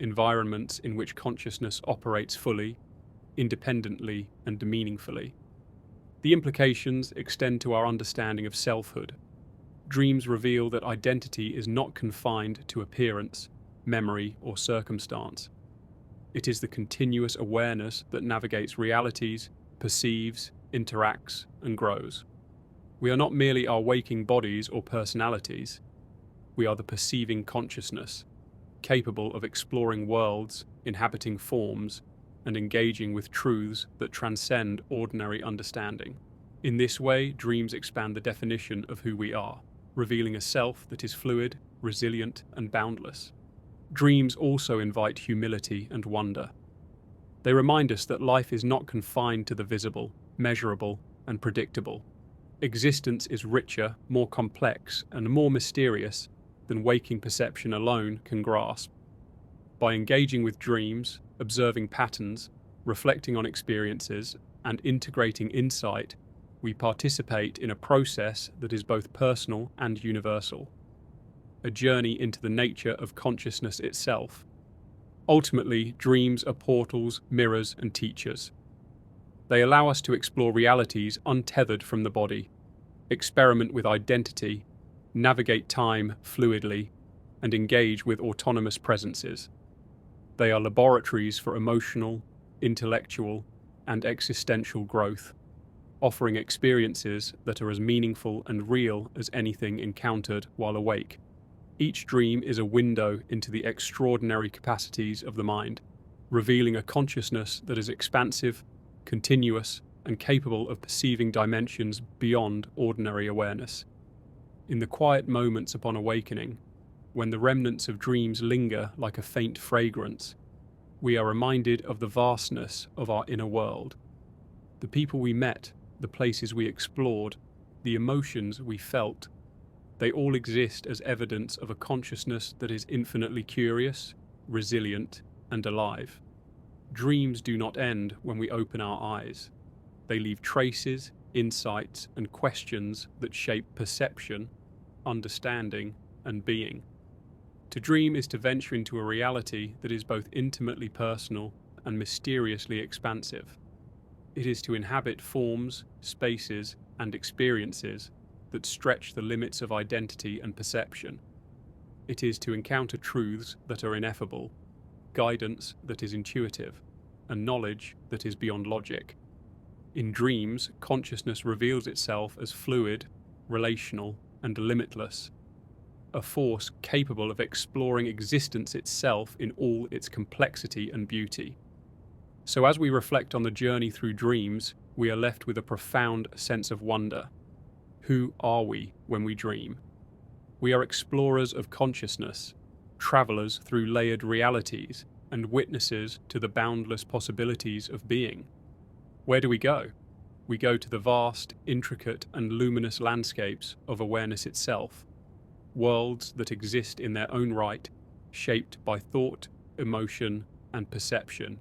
environments in which consciousness operates fully, independently, and meaningfully. The implications extend to our understanding of selfhood. Dreams reveal that identity is not confined to appearance, memory, or circumstance. It is the continuous awareness that navigates realities, perceives, interacts, and grows. We are not merely our waking bodies or personalities. We are the perceiving consciousness, capable of exploring worlds, inhabiting forms, and engaging with truths that transcend ordinary understanding. In this way, dreams expand the definition of who we are, revealing a self that is fluid, resilient, and boundless. Dreams also invite humility and wonder. They remind us that life is not confined to the visible, measurable, and predictable. Existence is richer, more complex, and more mysterious than waking perception alone can grasp. By engaging with dreams, observing patterns, reflecting on experiences, and integrating insight, we participate in a process that is both personal and universal. A journey into the nature of consciousness itself. Ultimately, dreams are portals, mirrors, and teachers. They allow us to explore realities untethered from the body, experiment with identity, navigate time fluidly, and engage with autonomous presences. They are laboratories for emotional, intellectual, and existential growth, offering experiences that are as meaningful and real as anything encountered while awake. Each dream is a window into the extraordinary capacities of the mind, revealing a consciousness that is expansive, continuous, and capable of perceiving dimensions beyond ordinary awareness. In the quiet moments upon awakening, when the remnants of dreams linger like a faint fragrance, we are reminded of the vastness of our inner world. The people we met, the places we explored, the emotions we felt, they all exist as evidence of a consciousness that is infinitely curious, resilient, and alive. Dreams do not end when we open our eyes. They leave traces, insights, and questions that shape perception, understanding, and being. To dream is to venture into a reality that is both intimately personal and mysteriously expansive. It is to inhabit forms, spaces, and experiences that stretch the limits of identity and perception. It is to encounter truths that are ineffable, guidance that is intuitive, and knowledge that is beyond logic. In dreams, consciousness reveals itself as fluid, relational, and limitless, a force capable of exploring existence itself in all its complexity and beauty. So as we reflect on the journey through dreams, we are left with a profound sense of wonder. Who are we when we dream? We are explorers of consciousness, travelers through layered realities, and witnesses to the boundless possibilities of being. Where do we go? We go to the vast, intricate, and luminous landscapes of awareness itself, worlds that exist in their own right, shaped by thought, emotion, and perception,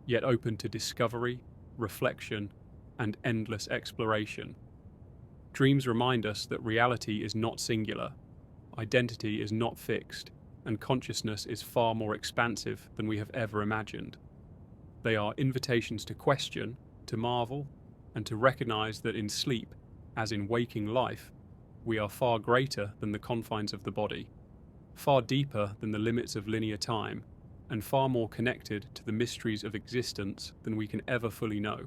yet open to discovery, reflection, and endless exploration. Dreams remind us that reality is not singular, identity is not fixed, and consciousness is far more expansive than we have ever imagined. They are invitations to question, to marvel, and to recognize that in sleep, as in waking life, we are far greater than the confines of the body, far deeper than the limits of linear time, and far more connected to the mysteries of existence than we can ever fully know.